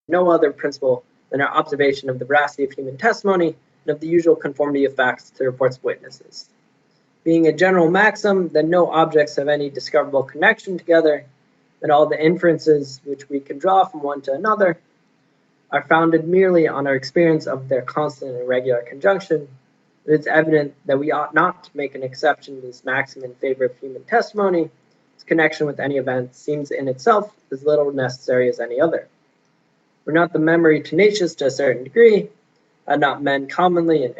no other principle than our observation of the veracity of human testimony and of the usual conformity of facts to the reports of witnesses. Being a general maxim that no objects have any discoverable connection together, that all the inferences which we can draw from one to another are founded merely on our experience of their constant and regular conjunction, it is evident that we ought not to make an exception to this maxim in favor of human testimony. Its connection with any event seems in itself as little necessary as any other. Were not the memory tenacious to a certain degree, had not men commonly an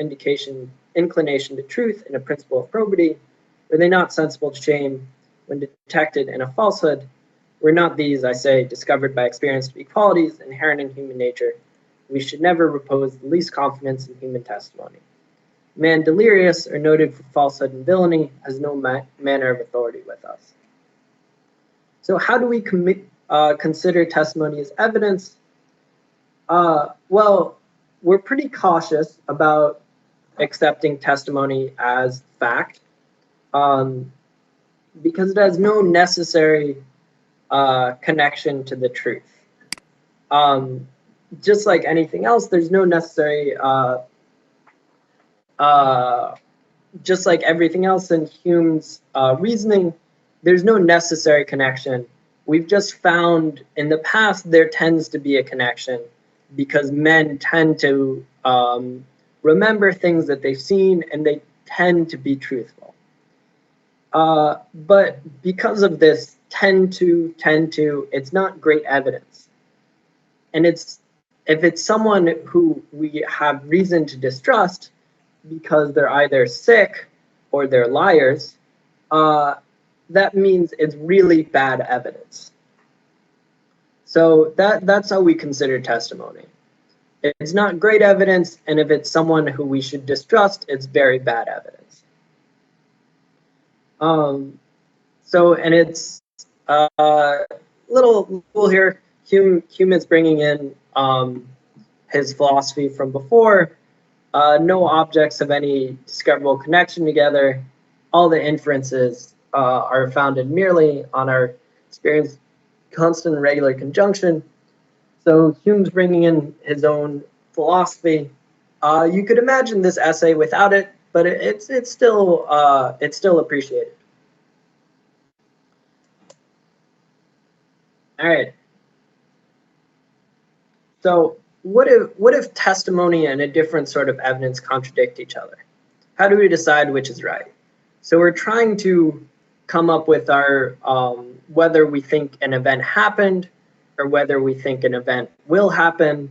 inclination to truth and a principle of probity, were they not sensible to shame when detected in a falsehood? Were not these, I say, discovered by experience to be qualities inherent in human nature? We should never repose the least confidence in human testimony. A man delirious or noted for falsehood and villainy has no manner of authority with us. So how do we consider testimony as evidence? Well, we're pretty cautious about accepting testimony as fact because it has no necessary connection to the truth. Just like anything else, there's no necessary, just like everything else in Hume's reasoning, there's no necessary connection. We've just found in the past there tends to be a connection because men tend to remember things that they've seen and they tend to be truthful. But because of this tend to, it's not great evidence. And if it's someone who we have reason to distrust because they're either sick or they're liars, that means it's really bad evidence. So that's how we consider testimony. It's not great evidence, and if it's someone who we should distrust, it's very bad evidence. And it's a little cool here. Hume is bringing in his philosophy from before. No objects have any discoverable connection together. All the inferences are founded merely on our experience, constant and regular conjunction. So Hume's bringing in his own philosophy. You could imagine this essay without it, but it's still appreciated. All right. So what if testimony and a different sort of evidence contradict each other? How do we decide which is right? So we're trying to come up with our whether we think an event happened or whether we think an event will happen.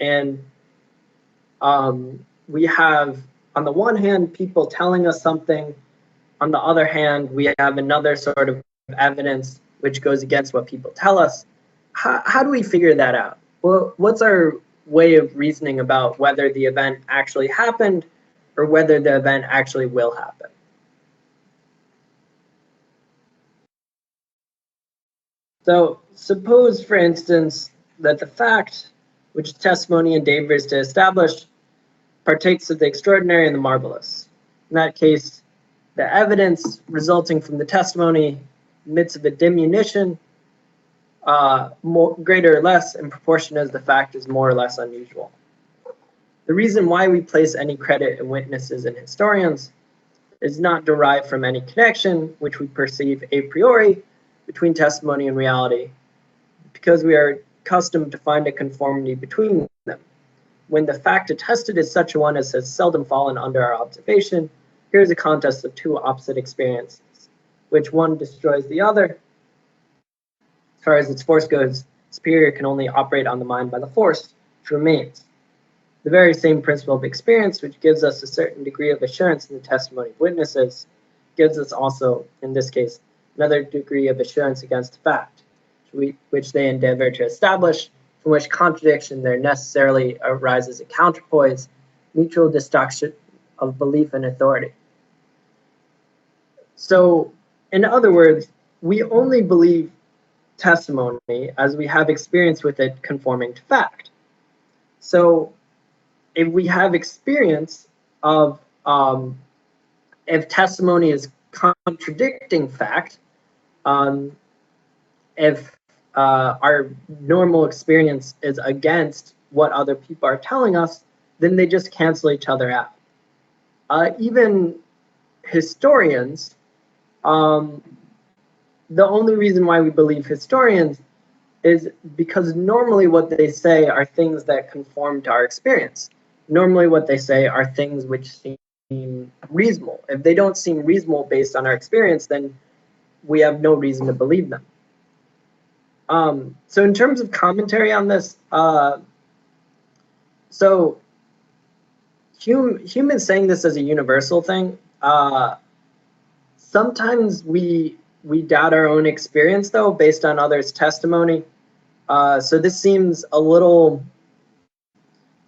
And we have, on the one hand, people telling us something. On the other hand, we have another sort of evidence which goes against what people tell us. How do we figure that out? Well, what's our way of reasoning about whether the event actually happened or whether the event actually will happen? So suppose, for instance, that the fact which testimony endeavors to establish partakes of the extraordinary and the marvelous. In that case, the evidence resulting from the testimony admits of a diminution, greater or less, in proportion as the fact is more or less unusual. The reason why we place any credit in witnesses and historians is not derived from any connection which we perceive a priori between testimony and reality, because we are accustomed to find a conformity between them. When the fact attested is such a one as has seldom fallen under our observation, here is a contest of two opposite experiences, which one destroys the other. As far as its force goes, superior can only operate on the mind by the force which remains. The very same principle of experience, which gives us a certain degree of assurance in the testimony of witnesses, gives us also, in this case, another degree of assurance against the fact, which they endeavor to establish, from which contradiction there necessarily arises a counterpoise, mutual destruction of belief and authority. So, in other words, we only believe testimony as we have experience with it conforming to fact. So, if we have experience of, if testimony is contradicting fact, if our normal experience is against what other people are telling us, then they just cancel each other out. Even historians, the only reason why we believe historians is because normally what they say are things that conform to our experience. Normally what they say are things which seem reasonable. If they don't seem reasonable based on our experience, then we have no reason to believe them. So in terms of commentary on this, so Hume is saying this as a universal thing. Sometimes we doubt our own experience, though, based on others' testimony. So this seems a little,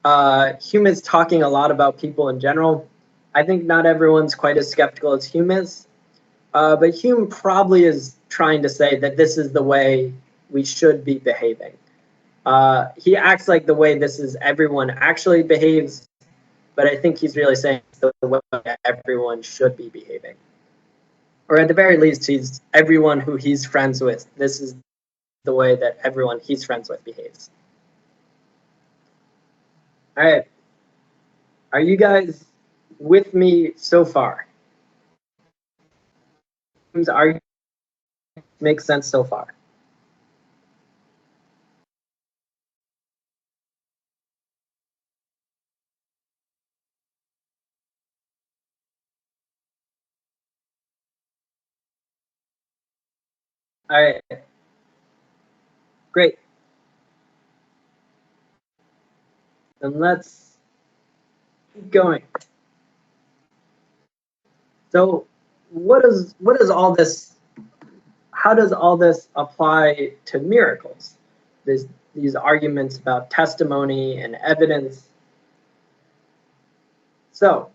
Hume is talking a lot about people in general. I think not everyone's quite as skeptical as Hume is. But Hume probably is trying to say that this is the way we should be behaving. He acts like the way this is everyone actually behaves, but I think he's really saying it's the way everyone should be behaving. Or at the very least, he's everyone who he's friends with. This is the way that everyone he's friends with behaves. All right. Are you guys with me so far? Hume's argument makes sense so far. All right. Great. Then let's keep going. So what does all this, how does all this apply to miracles? These arguments about testimony and evidence. So,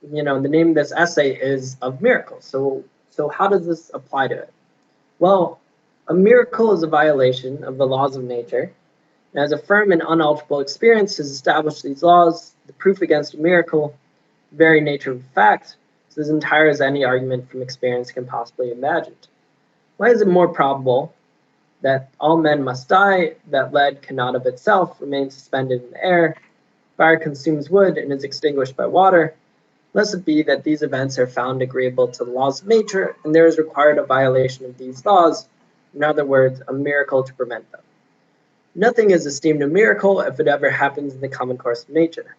the name of this essay is Of Miracles. So how does this apply to it? Well, a miracle is a violation of the laws of nature. And as a firm and unalterable experience has established these laws, the proof against a miracle, the very nature of the fact, is as entire as any argument from experience can possibly imagine. Why is it more probable that all men must die, that lead cannot of itself remain suspended in the air, fire consumes wood and is extinguished by water, unless it be that these events are found agreeable to the laws of nature, and there is required a violation of these laws, in other words, a miracle to prevent them. Nothing is esteemed a miracle if it ever happens in the common course of nature.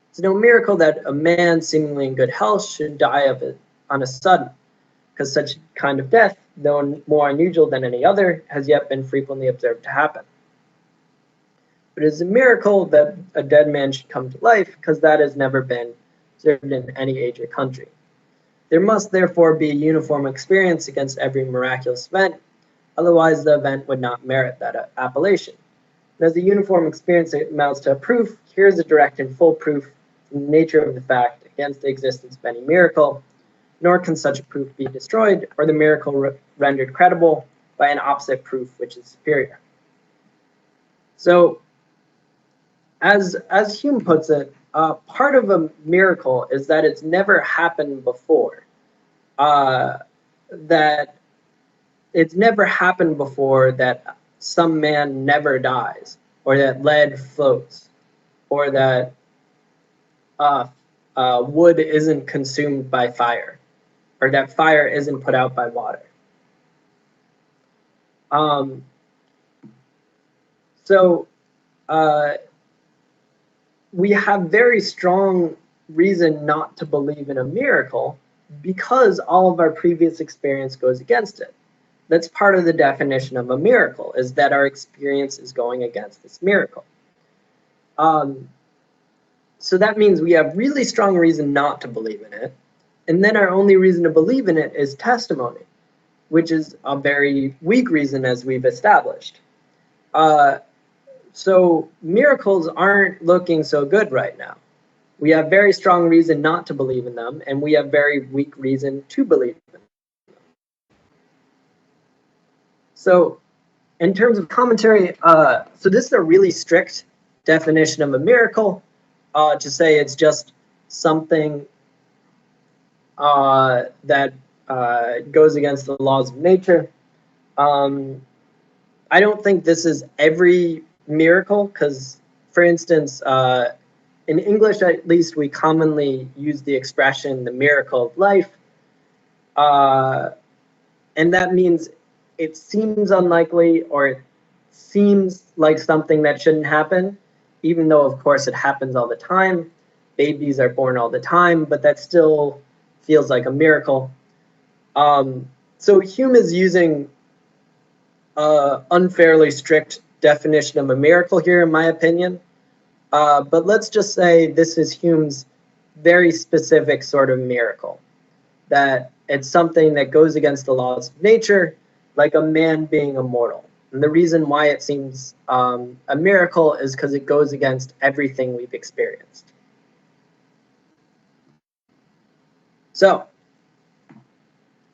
It's no miracle that a man seemingly in good health should die of it on a sudden, because such kind of death, though more unusual than any other, has yet been frequently observed to happen. but it is a miracle that a dead man should come to life, because that has never been observed in any age or country. There must therefore be a uniform experience against every miraculous event, otherwise the event would not merit that appellation. And as the uniform experience amounts to a proof, here is a direct and full proof from the nature of the fact against the existence of any miracle, nor can such a proof be destroyed, or the miracle rendered credible by an opposite proof which is superior. So, as Hume puts it, part of a miracle is that it's never happened before. That it's never happened before that some man never dies, or that lead floats, or that wood isn't consumed by fire, or that fire isn't put out by water. We have very strong reason not to believe in a miracle because all of our previous experience goes against it. That's part of the definition of a miracle, is that our experience is going against this miracle. So that means we have really strong reason not to believe in it, and then our only reason to believe in it is testimony, which is a very weak reason, as we've established. So miracles aren't looking so good right now. We have very strong reason not to believe in them, and we have very weak reason to believe in them. So in terms of commentary, so this is a really strict definition of a miracle, to say it's just something that goes against the laws of nature. I don't think this is every miracle, because, for instance, in English at least, we commonly use the expression the miracle of life, and that means it seems unlikely, or it seems like something that shouldn't happen, even though of course it happens all the time. Babies are born all the time, but that still feels like a miracle. So Hume is using unfairly strict definition of a miracle here, in my opinion. But let's just say this is Hume's very specific sort of miracle, that it's something that goes against the laws of nature, like a man being immortal. And the reason why it seems a miracle is because it goes against everything we've experienced. So,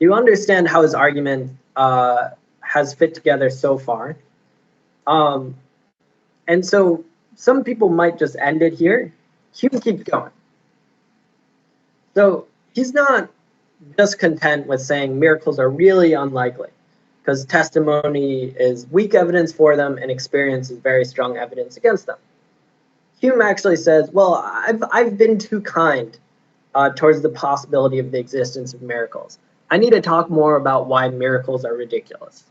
you understand how his argument has fit together so far. And so some people might just end it here. Hume keeps going. So he's not just content with saying miracles are really unlikely, because testimony is weak evidence for them and experience is very strong evidence against them. Hume actually says, well, I've been too kind towards the possibility of the existence of miracles. I need to talk more about why miracles are ridiculous.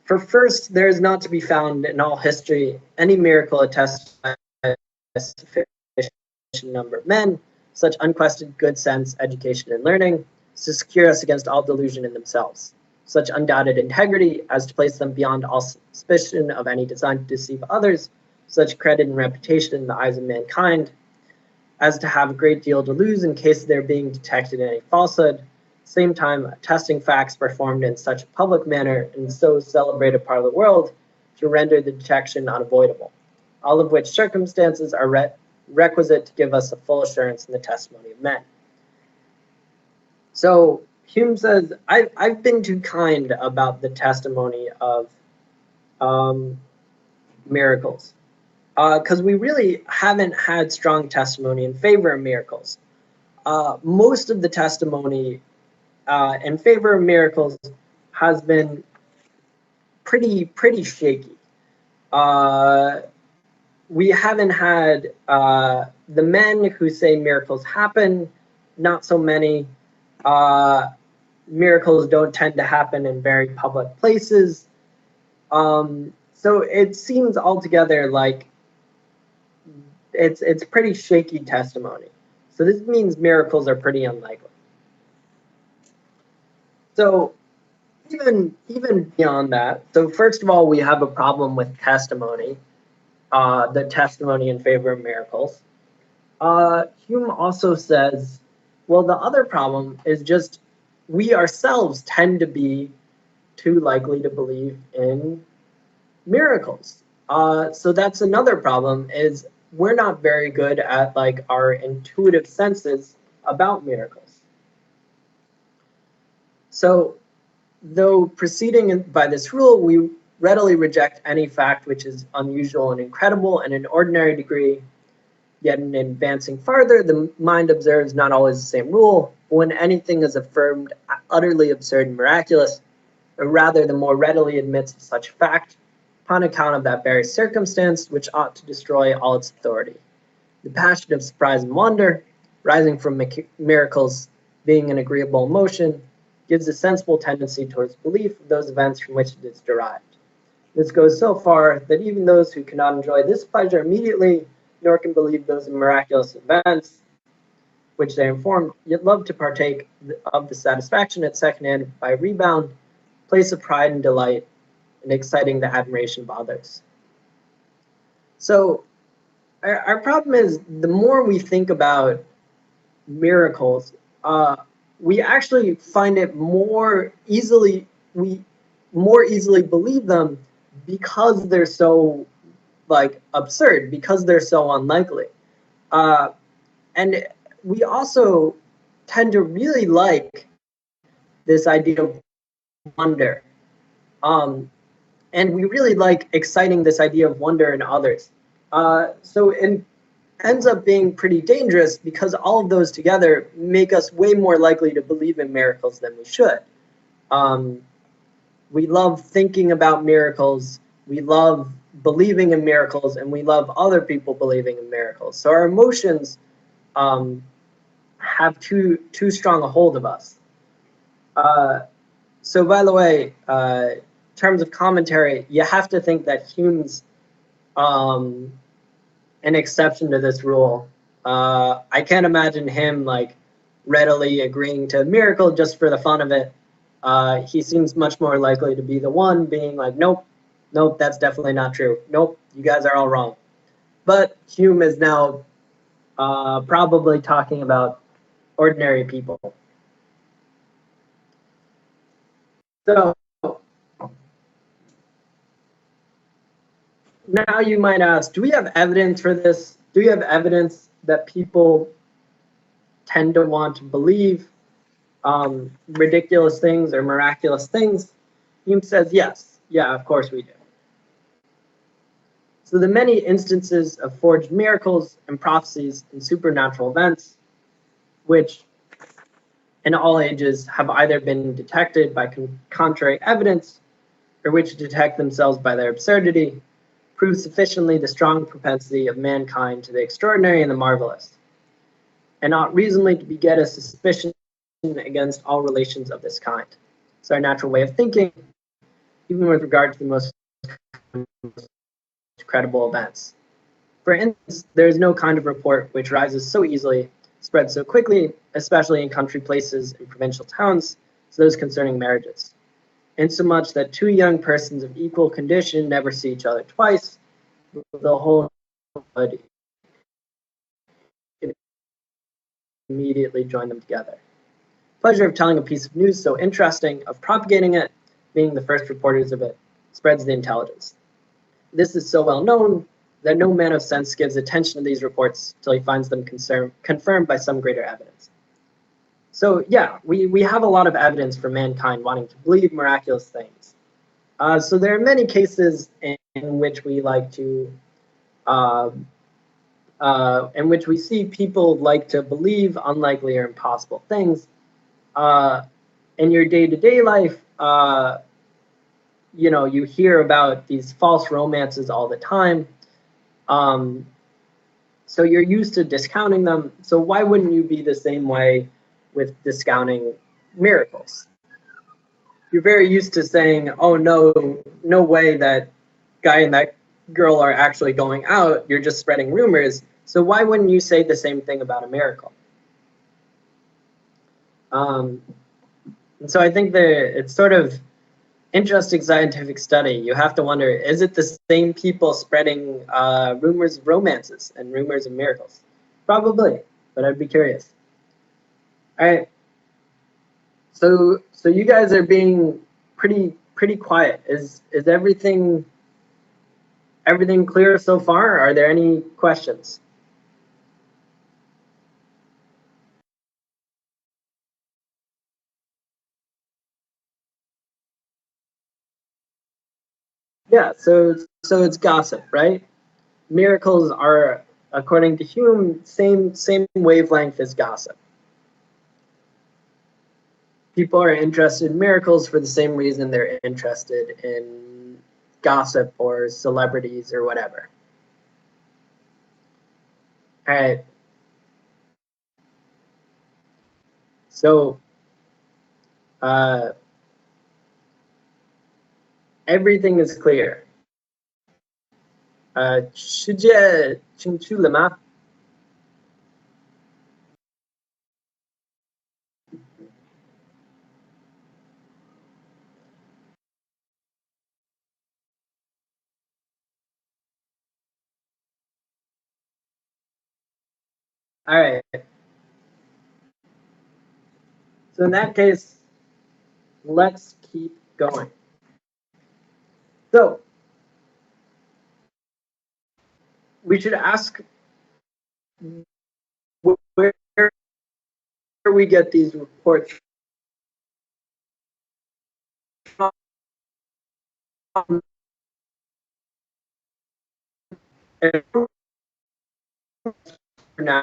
For first, there is not to be found in all history any miracle attested by a sufficient number of men, such unquestioned good sense, education, and learning, to secure us against all delusion in themselves, such undoubted integrity as to place them beyond all suspicion of any design to deceive others, such credit and reputation in the eyes of mankind, as to have a great deal to lose in case of their being detected in any falsehood, same time attesting facts performed in such a public manner in so celebrated part of the world to render the detection unavoidable, all of which circumstances are requisite to give us a full assurance in the testimony of men. So Hume says, I've been too kind about the testimony of miracles, because we really haven't had strong testimony in favor of miracles. Most of the testimony in favor of miracles has been pretty shaky. We haven't had the men who say miracles happen, not so many. Miracles don't tend to happen in very public places. So it seems altogether like it's pretty shaky testimony. So this means miracles are pretty unlikely. So even beyond that, so first of all, we have a problem with testimony, the testimony in favor of miracles. Hume also says, well, the other problem is just we ourselves tend to be too likely to believe in miracles. So that's another problem, is we're not very good at like our intuitive senses about miracles. So though proceeding by this rule, we readily reject any fact which is unusual and incredible in an ordinary degree. Yet in advancing farther, the mind observes not always the same rule. When anything is affirmed utterly absurd and miraculous, or rather the more readily admits of such fact, upon account of that very circumstance which ought to destroy all its authority. The passion of surprise and wonder, rising from miracles being an agreeable emotion, gives a sensible tendency towards belief of those events from which it is derived. This goes so far that even those who cannot enjoy this pleasure immediately, nor can believe those miraculous events which they are informed, yet love to partake of the satisfaction at second hand by rebound, place of pride and delight in exciting the admiration of others. So our problem is, the more we think about miracles, we actually find it more easily believe them because they're so like absurd, because they're so unlikely. And we also tend to really like this idea of wonder. And we really like exciting this idea of wonder in others. So it ends up being pretty dangerous, because all of those together make us way more likely to believe in miracles than we should. We love thinking about miracles, we love believing in miracles, and we love other people believing in miracles. So our emotions have too strong a hold of us. So by the way, in terms of commentary, you have to think that Hume's an exception to this rule. I can't imagine him like readily agreeing to a miracle just for the fun of it. He seems much more likely to be the one being like, nope, that's definitely not true. Nope, you guys are all wrong. But Hume is now probably talking about ordinary people. So now you might ask, do we have evidence for this? Do we have evidence that people tend to want to believe ridiculous things or miraculous things? Hume says yes. Yeah, of course we do. So the many instances of forged miracles and prophecies and supernatural events, which in all ages have either been detected by contrary evidence, or which detect themselves by their absurdity, prove sufficiently the strong propensity of mankind to the extraordinary and the marvelous, and ought reasonably to beget a suspicion against all relations of this kind. It's our natural way of thinking, even with regard to the most credible events. For instance, there is no kind of report which rises so easily, spreads so quickly, especially in country places and provincial towns, as those concerning marriages, insomuch that two young persons of equal condition never see each other twice, the whole would immediately join them together. Pleasure of telling a piece of news so interesting, of propagating it, being the first reporters of it, spreads the intelligence. This is so well known that no man of sense gives attention to these reports till he finds them confirmed by some greater evidence. So yeah, we have a lot of evidence for mankind wanting to believe miraculous things. So there are many cases in which we like to, in which we see people like to believe unlikely or impossible things. In your day-to-day life, you know, you hear about these false romances all the time. So you're used to discounting them. So why wouldn't you be the same way with discounting miracles? You're very used to saying, oh, no way that guy and that girl are actually going out. You're just spreading rumors. So why wouldn't you say the same thing about a miracle? And so I think that it's sort of interesting scientific study. You have to wonder, is it the same people spreading rumors of romances and rumors of miracles? Probably, but I'd be curious. All right. So you guys are being pretty quiet. Is everything clear so far? Are there any questions? Yeah, so it's gossip, right? Miracles are, according to Hume, same wavelength as gossip. People are interested in miracles for the same reason they're interested in gossip or celebrities or whatever. All right. So everything is clear. 世界清楚了吗? All right. So in that case, let's keep going. So we should ask where we get these reports from. Now,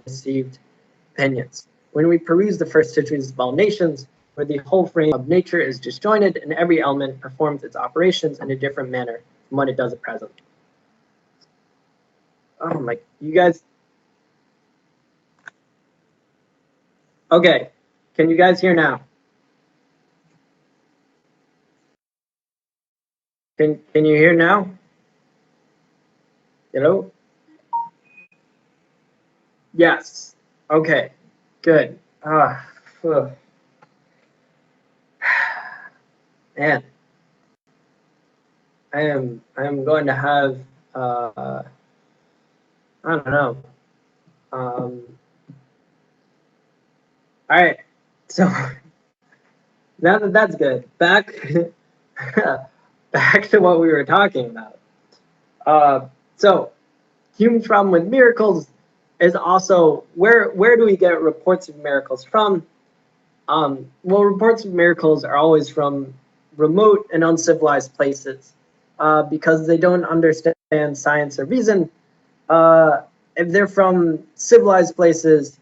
received opinions. When we peruse the first histories of all nations, where the whole frame of nature is disjointed and every element performs its operations in a different manner from what it does at present. Oh my, you guys. Okay, can you guys hear now? Can you hear now? Hello? Yes. Okay, good. Man, I am going to have I don't know. All right, so now that that's good, back back to what we were talking about. So Hume's problem with miracles is also where do we get reports of miracles from? Well, reports of miracles are always from remote and uncivilized places because they don't understand science or reason. If they're from civilized places,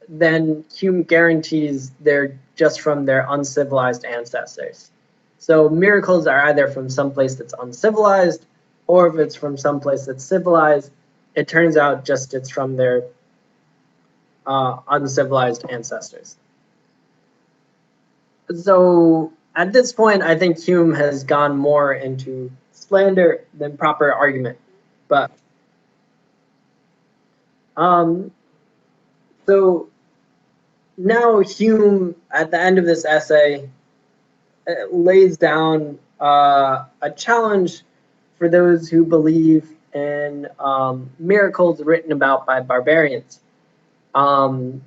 then Hume guarantees they're just from their uncivilized ancestors. So miracles are either from someplace that's uncivilized, or if it's from someplace that's civilized, it turns out just it's from their uncivilized ancestors. So at this point, I think Hume has gone more into slander than proper argument. But so now Hume, at the end of this essay, lays down a challenge for those who believe in miracles written about by barbarians. And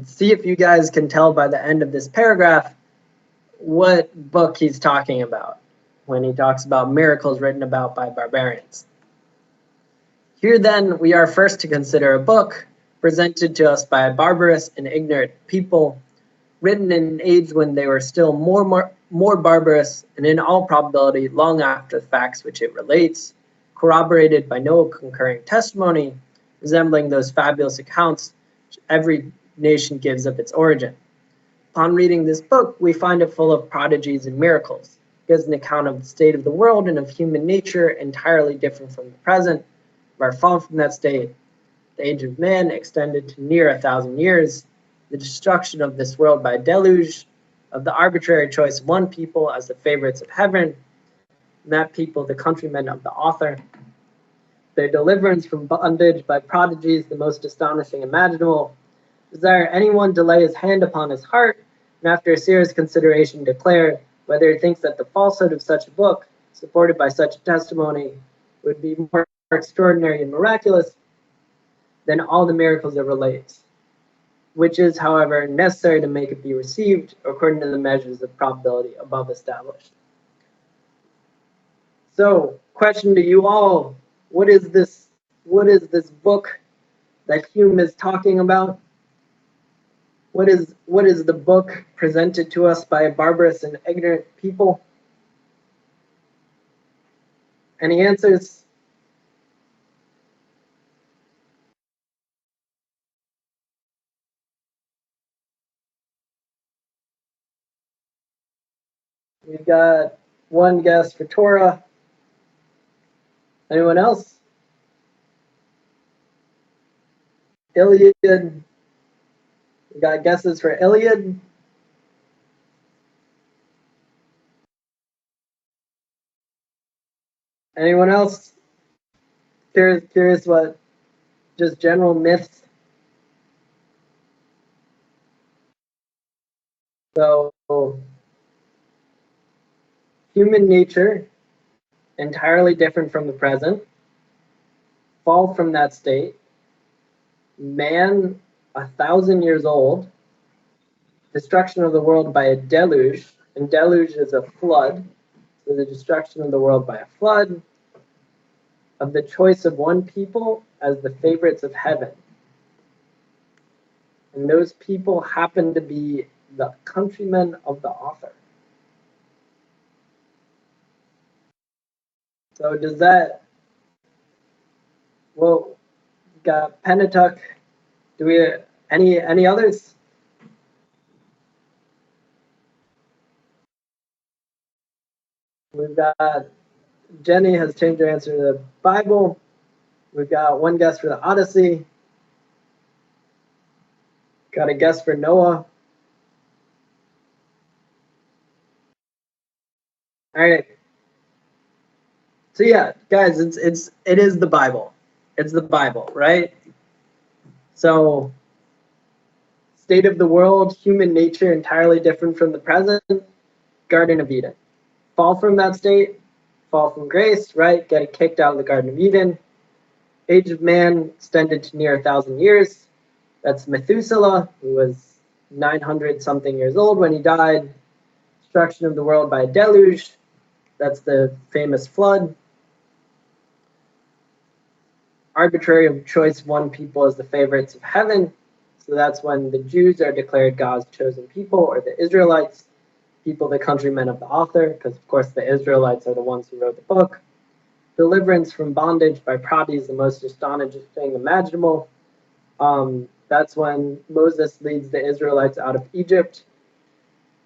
see if you guys can tell by the end of this paragraph what book he's talking about when he talks about miracles written about by barbarians. Here then we are first to consider a book presented to us by a barbarous and ignorant people, written in an age when they were still more barbarous, and in all probability long after the facts which it relates, corroborated by no concurring testimony, resembling those fabulous accounts which every nation gives of its origin. Upon reading this book, we find it full of prodigies and miracles. It gives an account of the state of the world and of human nature entirely different from the present, of our fall from that state, the age of man extended to near 1,000 years, the destruction of this world by a deluge, of the arbitrary choice of one people as the favorites of heaven, and that people the countrymen of the author, their deliverance from bondage by prodigies the most astonishing imaginable, desire anyone to lay his hand upon his heart, and after a serious consideration declare whether he thinks that the falsehood of such a book, supported by such a testimony, would be more extraordinary and miraculous than all the miracles it relates, which is, however, necessary to make it be received according to the measures of probability above established. So, question to you all, what is this book that Hume is talking about? What is the book presented to us by a barbarous and ignorant people? Any answers? We've got one guess for Torah. Anyone else? Iliad. We got guesses for Iliad. Anyone else? Curious what just general myths. So human nature, entirely different from the present, fall from that state, man 1,000 years old, destruction of the world by a deluge, and deluge is a flood, so the destruction of the world by a flood, of the choice of one people as the favorites of heaven. And those people happen to be the countrymen of the author. So does that, well, got Pentateuch, do we, any others? We've got, Jenny has changed her answer to the Bible. We've got one guess for the Odyssey. Got a guess for Noah. All right. So yeah, guys, it is the Bible. It's the Bible, right? So state of the world, human nature entirely different from the present, Garden of Eden. Fall from that state, fall from grace, right? Getting kicked out of the Garden of Eden. Age of man extended to near 1,000 years. That's Methuselah, who was 900 something years old when he died. Destruction of the world by a deluge. That's the famous flood. Arbitrary choice of one people as the favorites of heaven. So that's when the Jews are declared God's chosen people, or the Israelites, people, the countrymen of the author, because of course the Israelites are the ones who wrote the book. Deliverance from bondage by prodigies, the most astonishing thing imaginable. That's when Moses leads the Israelites out of Egypt.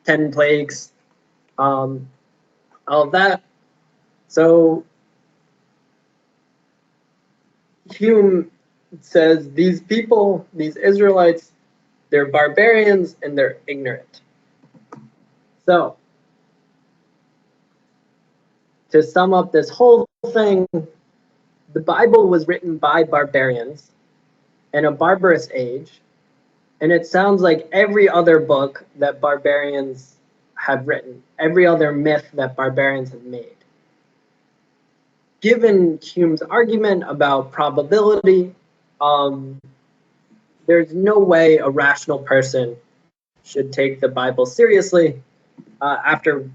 10 plagues, all of that. So Hume says these people, these Israelites, they're barbarians and they're ignorant. So to sum up this whole thing, the Bible was written by barbarians in a barbarous age, and it sounds like every other book that barbarians have written, every other myth that barbarians have made. Given Hume's argument about probability, there's no way a rational person should take the Bible seriously after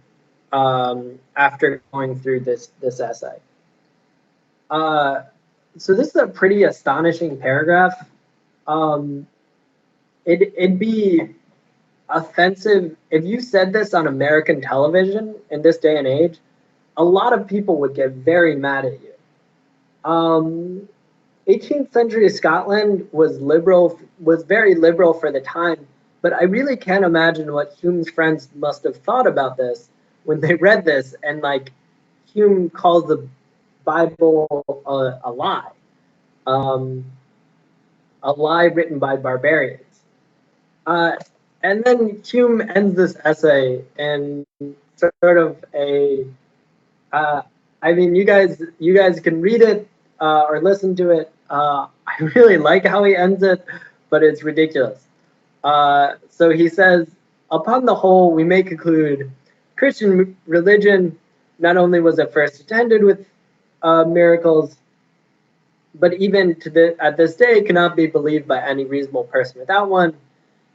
going through this essay. So this is a pretty astonishing paragraph. It'd be offensive if you said this on American television in this day and age. A lot of people would get very mad at you. 18th century Scotland was very liberal for the time, but I really can't imagine what Hume's friends must have thought about this when they read this, and like Hume calls the Bible a lie. a lie written by barbarians. And then Hume ends this essay in sort of a, I mean, you guys can read it or listen to it. I really like how he ends it, but it's ridiculous. So he says, upon the whole, we may conclude Christian religion not only was at first attended with miracles, but even at this day cannot be believed by any reasonable person without one.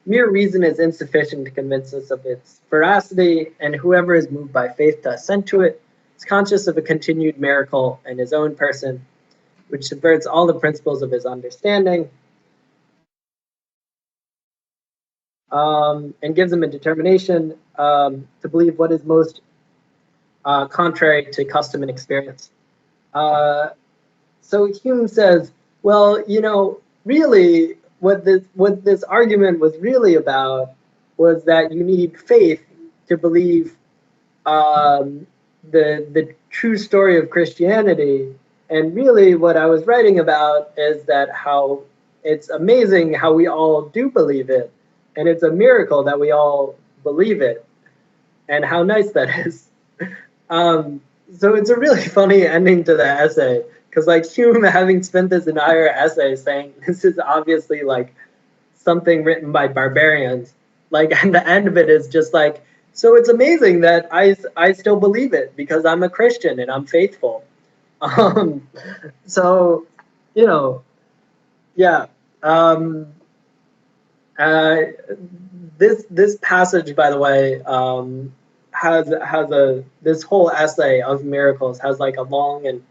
Mere reason is insufficient to convince us of its veracity, and whoever is moved by faith to assent to it is conscious of a continued miracle in his own person, which subverts all the principles of his understanding, and gives him a determination to believe what is most contrary to custom and experience. So Hume says, well, you know, really what this argument was really about was that you need faith to believe the true story of Christianity. And really what I was writing about is that how it's amazing how we all do believe it. And it's a miracle that we all believe it. And how nice that is. So it's a really funny ending to the essay. Because like Hume, having spent this entire essay saying this is obviously like something written by barbarians, like and the end of it is just like, so it's amazing that I still believe it because I'm a Christian and I'm faithful. So, you know, yeah. This passage, by the way, has this whole essay of miracles has like a long and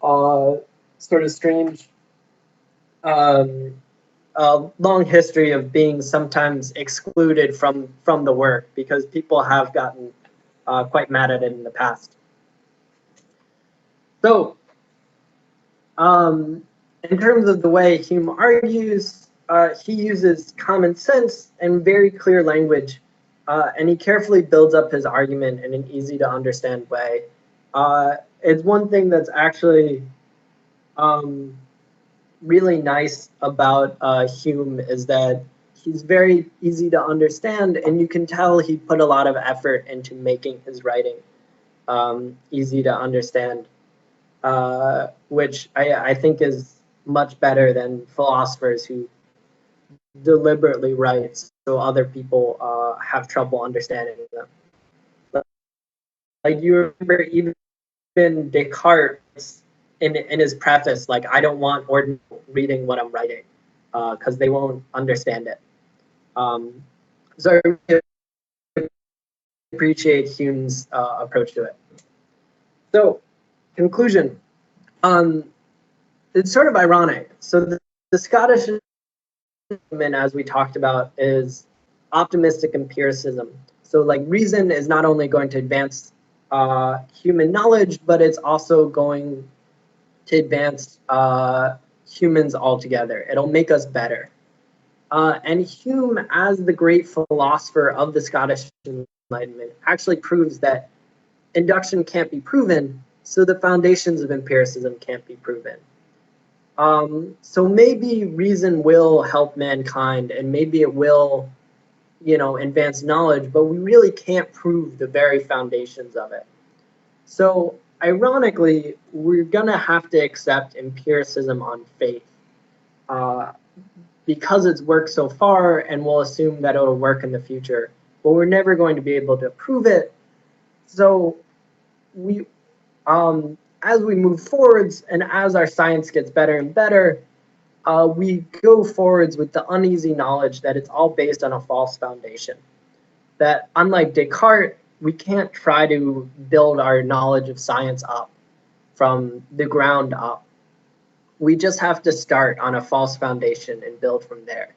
sort of strange long history of being sometimes excluded from the work because people have gotten quite mad at it in the past. So, in terms of the way Hume argues, he uses common sense and very clear language, and he carefully builds up his argument in an easy to understand way. It's one thing that's actually really nice about Hume is that he's very easy to understand, and you can tell he put a lot of effort into making his writing easy to understand, which I think is much better than philosophers who deliberately write so other people have trouble understanding them. Like you remember even Descartes in his preface, like I don't want ordinary reading what I'm writing because they won't understand it. So I really appreciate Hume's approach to it. So conclusion, it's sort of ironic. So the Scottish Enlightenment, as we talked about, is optimistic empiricism. So like reason is not only going to advance human knowledge, but it's also going to advance humans altogether. It'll make us better. And Hume, as the great philosopher of the Scottish Enlightenment, actually proves that induction can't be proven, so the foundations of empiricism can't be proven. So maybe reason will help mankind, and maybe it will, you know, advance knowledge, but we really can't prove the very foundations of it. So ironically, we're gonna have to accept empiricism on faith because it's worked so far, and we'll assume that it'll work in the future, but we're never going to be able to prove it. So we, as we move forwards and as our science gets better and better, we go forwards with the uneasy knowledge that it's all based on a false foundation. That unlike Descartes, we can't try to build our knowledge of science up from the ground up. We just have to start on a false foundation and build from there.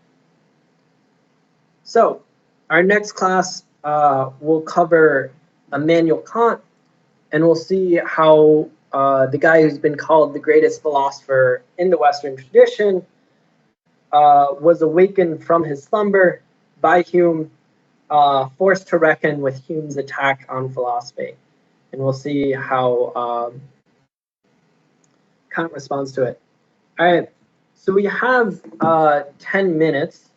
So our next class will cover Immanuel Kant, and we'll see how the guy who's been called the greatest philosopher in the Western tradition was awakened from his slumber by Hume, forced to reckon with Hume's attack on philosophy. And we'll see how Kant responds to it. All right, So we have 10 minutes,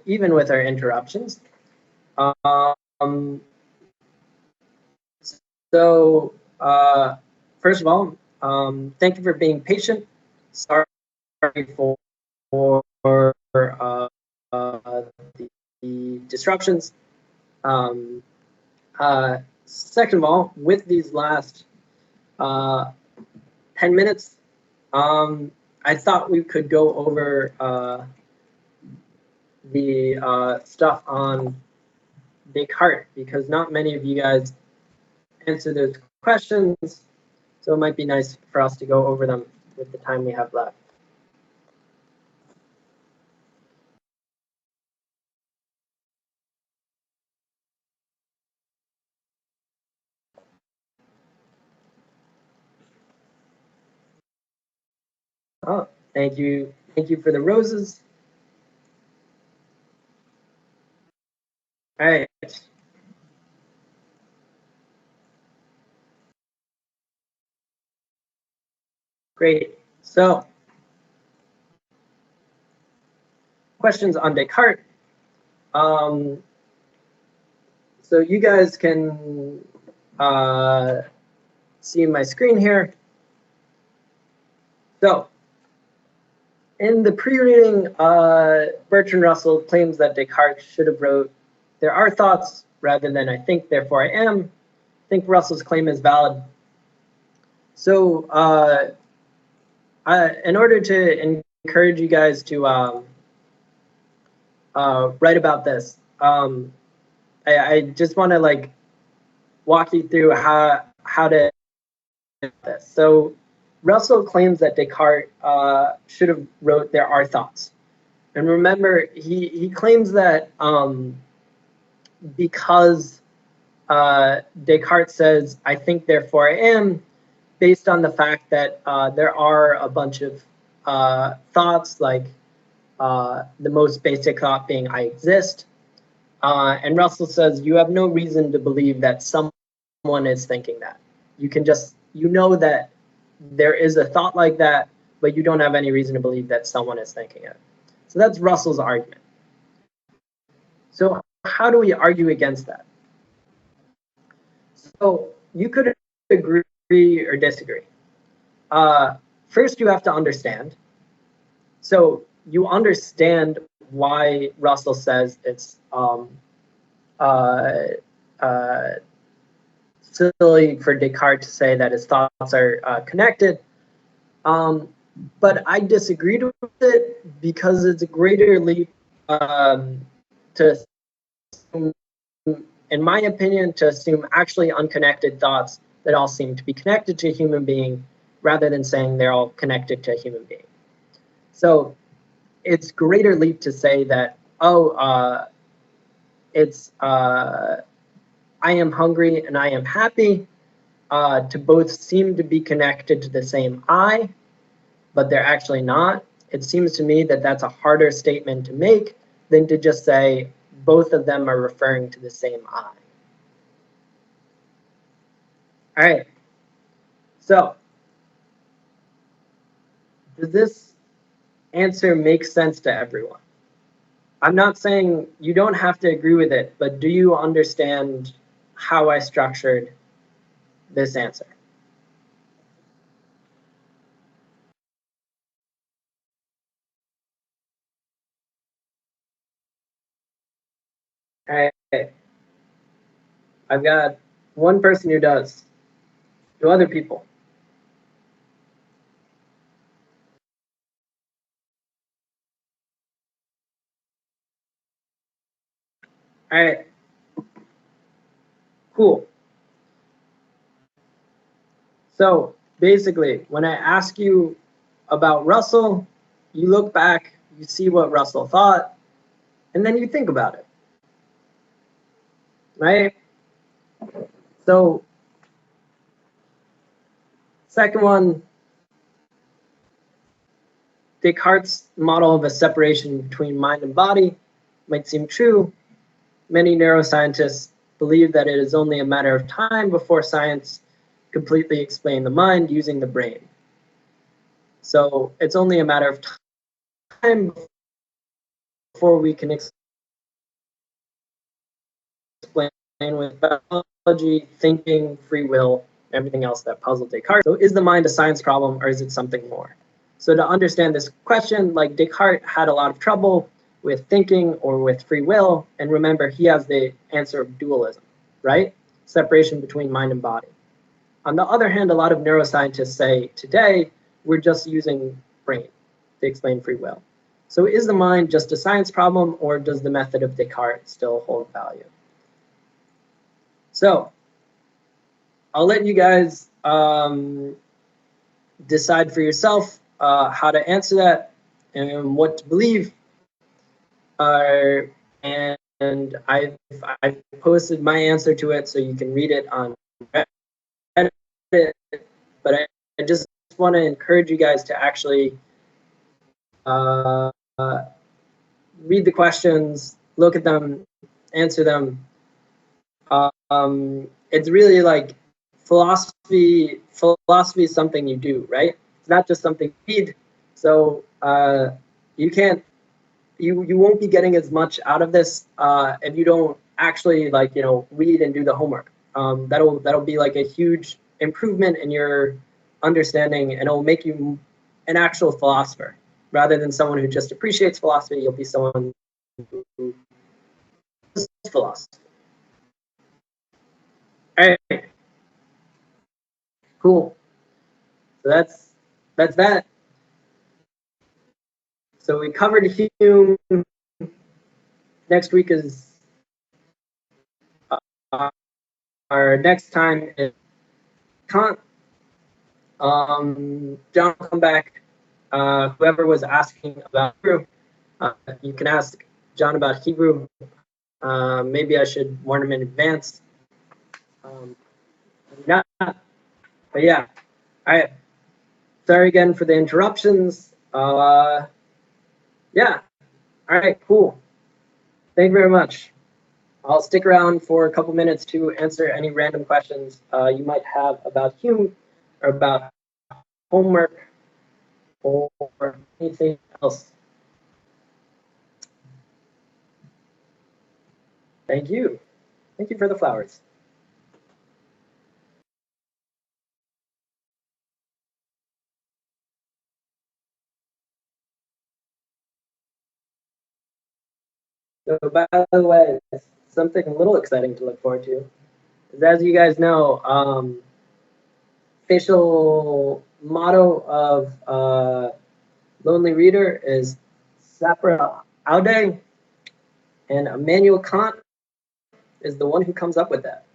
even with our interruptions. Um, so first of all, thank you for being patient. Sorry for the disruptions. Second of all, with these last 10 minutes, I thought we could go over the stuff on Descartes, because not many of you guys answer those questions, so it might be nice for us to go over them with the time we have left. Oh, thank you for the roses. All right. Great. So, questions on Descartes. So you guys can see my screen here. So, in the pre-reading, Bertrand Russell claims that Descartes should have wrote, "There are thoughts," rather than "I think, therefore I am." I think Russell's claim is valid. So, in order to encourage you guys to write about this, I just want to walk you through how to do this. So Russell claims that Descartes should have wrote "There are thoughts," and remember, he claims that because Descartes says "I think, therefore I am," based on the fact that there are a bunch of thoughts, like the most basic thought being "I exist." And Russell says you have no reason to believe that someone is thinking that. You can just, you know that there is a thought like that, but you don't have any reason to believe that someone is thinking it. So that's Russell's argument. So how do we argue against that? So you could agree or disagree. First, you have to understand. So you understand why Russell says it's silly for Descartes to say that his thoughts are connected. But I disagreed with it because it's a greater leap to assume, in my opinion, to assume actually unconnected thoughts that all seem to be connected to a human being, rather than saying they're all connected to a human being. So it's greater leap to say that, it's I am hungry and I am happy, to both seem to be connected to the same I, but they're actually not. It seems to me that that's a harder statement to make than to just say both of them are referring to the same I. All right. So, does this answer make sense to everyone? I'm not saying you don't have to agree with it, but do you understand how I structured this answer? All right. I've got one person who does. Do other people? All right. Cool. So basically, when I ask you about Russell, you look back, you see what Russell thought, and then you think about it, right? So second one, Descartes' model of a separation between mind and body might seem true. Many neuroscientists believe that it is only a matter of time before science completely explains the mind using the brain. So it's only a matter of time before we can explain with biology, thinking, free will, everything else that puzzled Descartes. So is the mind a science problem or is it something more? So to understand this question, like Descartes had a lot of trouble with thinking or with free will, and remember he has the answer of dualism, right? Separation between mind and body. On the other hand, a lot of neuroscientists say today we're just using brain to explain free will. So is the mind just a science problem or does the method of Descartes still hold value? So I'll let you guys decide for yourself how to answer that and what to believe. And I've posted my answer to it so you can read it on Reddit. But I just want to encourage you guys to actually read the questions, look at them, answer them. It's really like philosophy. Philosophy is something you do, right? It's not just something you read. So you can't, you won't be getting as much out of this if you don't actually read and do the homework. That'll be like a huge improvement in your understanding, and it'll make you an actual philosopher rather than someone who just appreciates philosophy. You'll be someone who does philosophy. All right, cool. So that's that. So we covered Hume. Next week is our next time is Kant. John will come back. Whoever was asking about Hebrew, you can ask John about Hebrew. Maybe I should warn him in advance. Not, but yeah. All right. Sorry again for the interruptions. Yeah. All right. Cool. Thank you very much. I'll stick around for a couple minutes to answer any random questions you might have about Hume or about homework or anything else. Thank you. Thank you for the flowers. So by the way, something a little exciting to look forward to is, as you guys know, official motto of Lonely Reader is Sapere Aude, and Immanuel Kant is the one who comes up with that.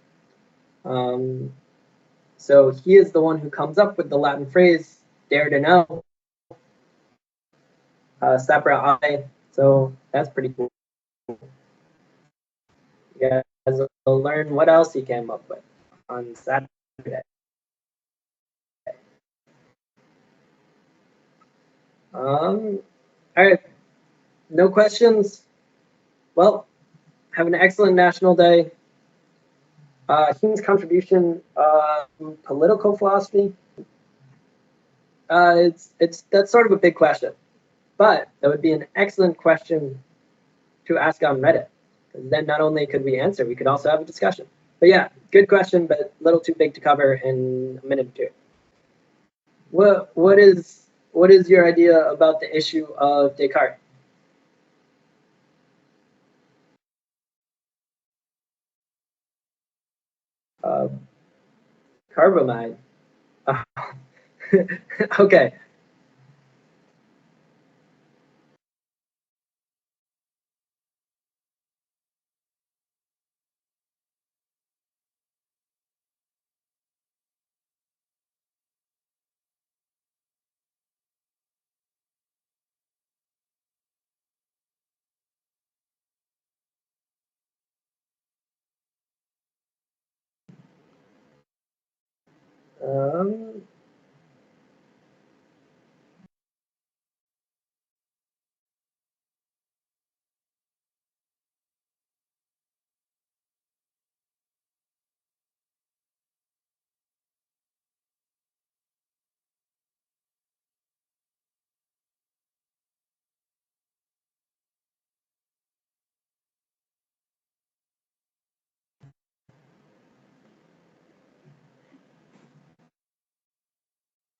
So he is the one who comes up with the Latin phrase "dare to know," Sapere Aude. So that's pretty cool. You guys will learn what else he came up with on Saturday. All right, no questions. Well, have an excellent National Day. Hume's contribution to political philosophy. That's sort of a big question, but that would be an excellent question to ask on Reddit. Because then not only could we answer, we could also have a discussion. But yeah, good question, but a little too big to cover in a minute or two. What is your idea about the issue of Descartes? Uh, Carbamide. Okay. Um,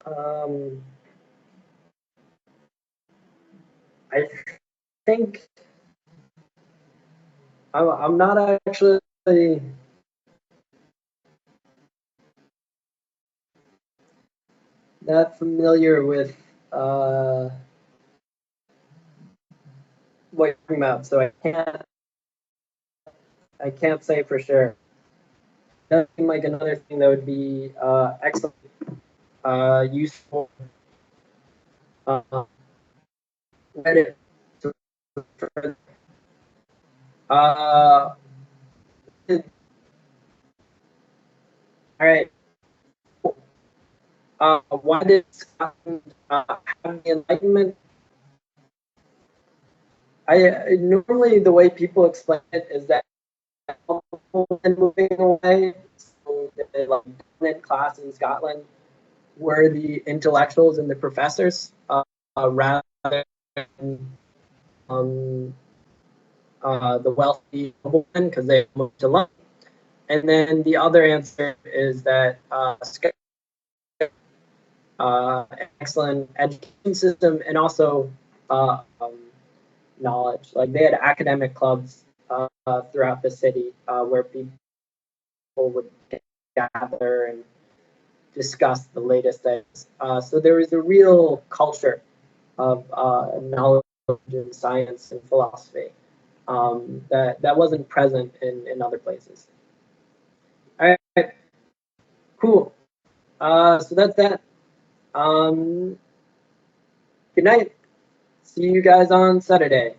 I think I'm not actually that familiar with what you're talking about, so I can't say for sure. That seemed like another thing that would be excellent, useful. Uh, Reddit. Uh, all right. Why did Scotland have the Enlightenment? Normally the way people explain it is that and moving away, so the like, dominant class in Scotland were the intellectuals and the professors, rather than um, the wealthy noblemen, because they moved to London. And then the other answer is that excellent education system and also knowledge. Like they had academic clubs throughout the city where people would gather and discuss the latest things. So there was a real culture of knowledge and science and philosophy that wasn't present in other places. All right, cool. So that's that. Um, Good night. See you guys on Saturday.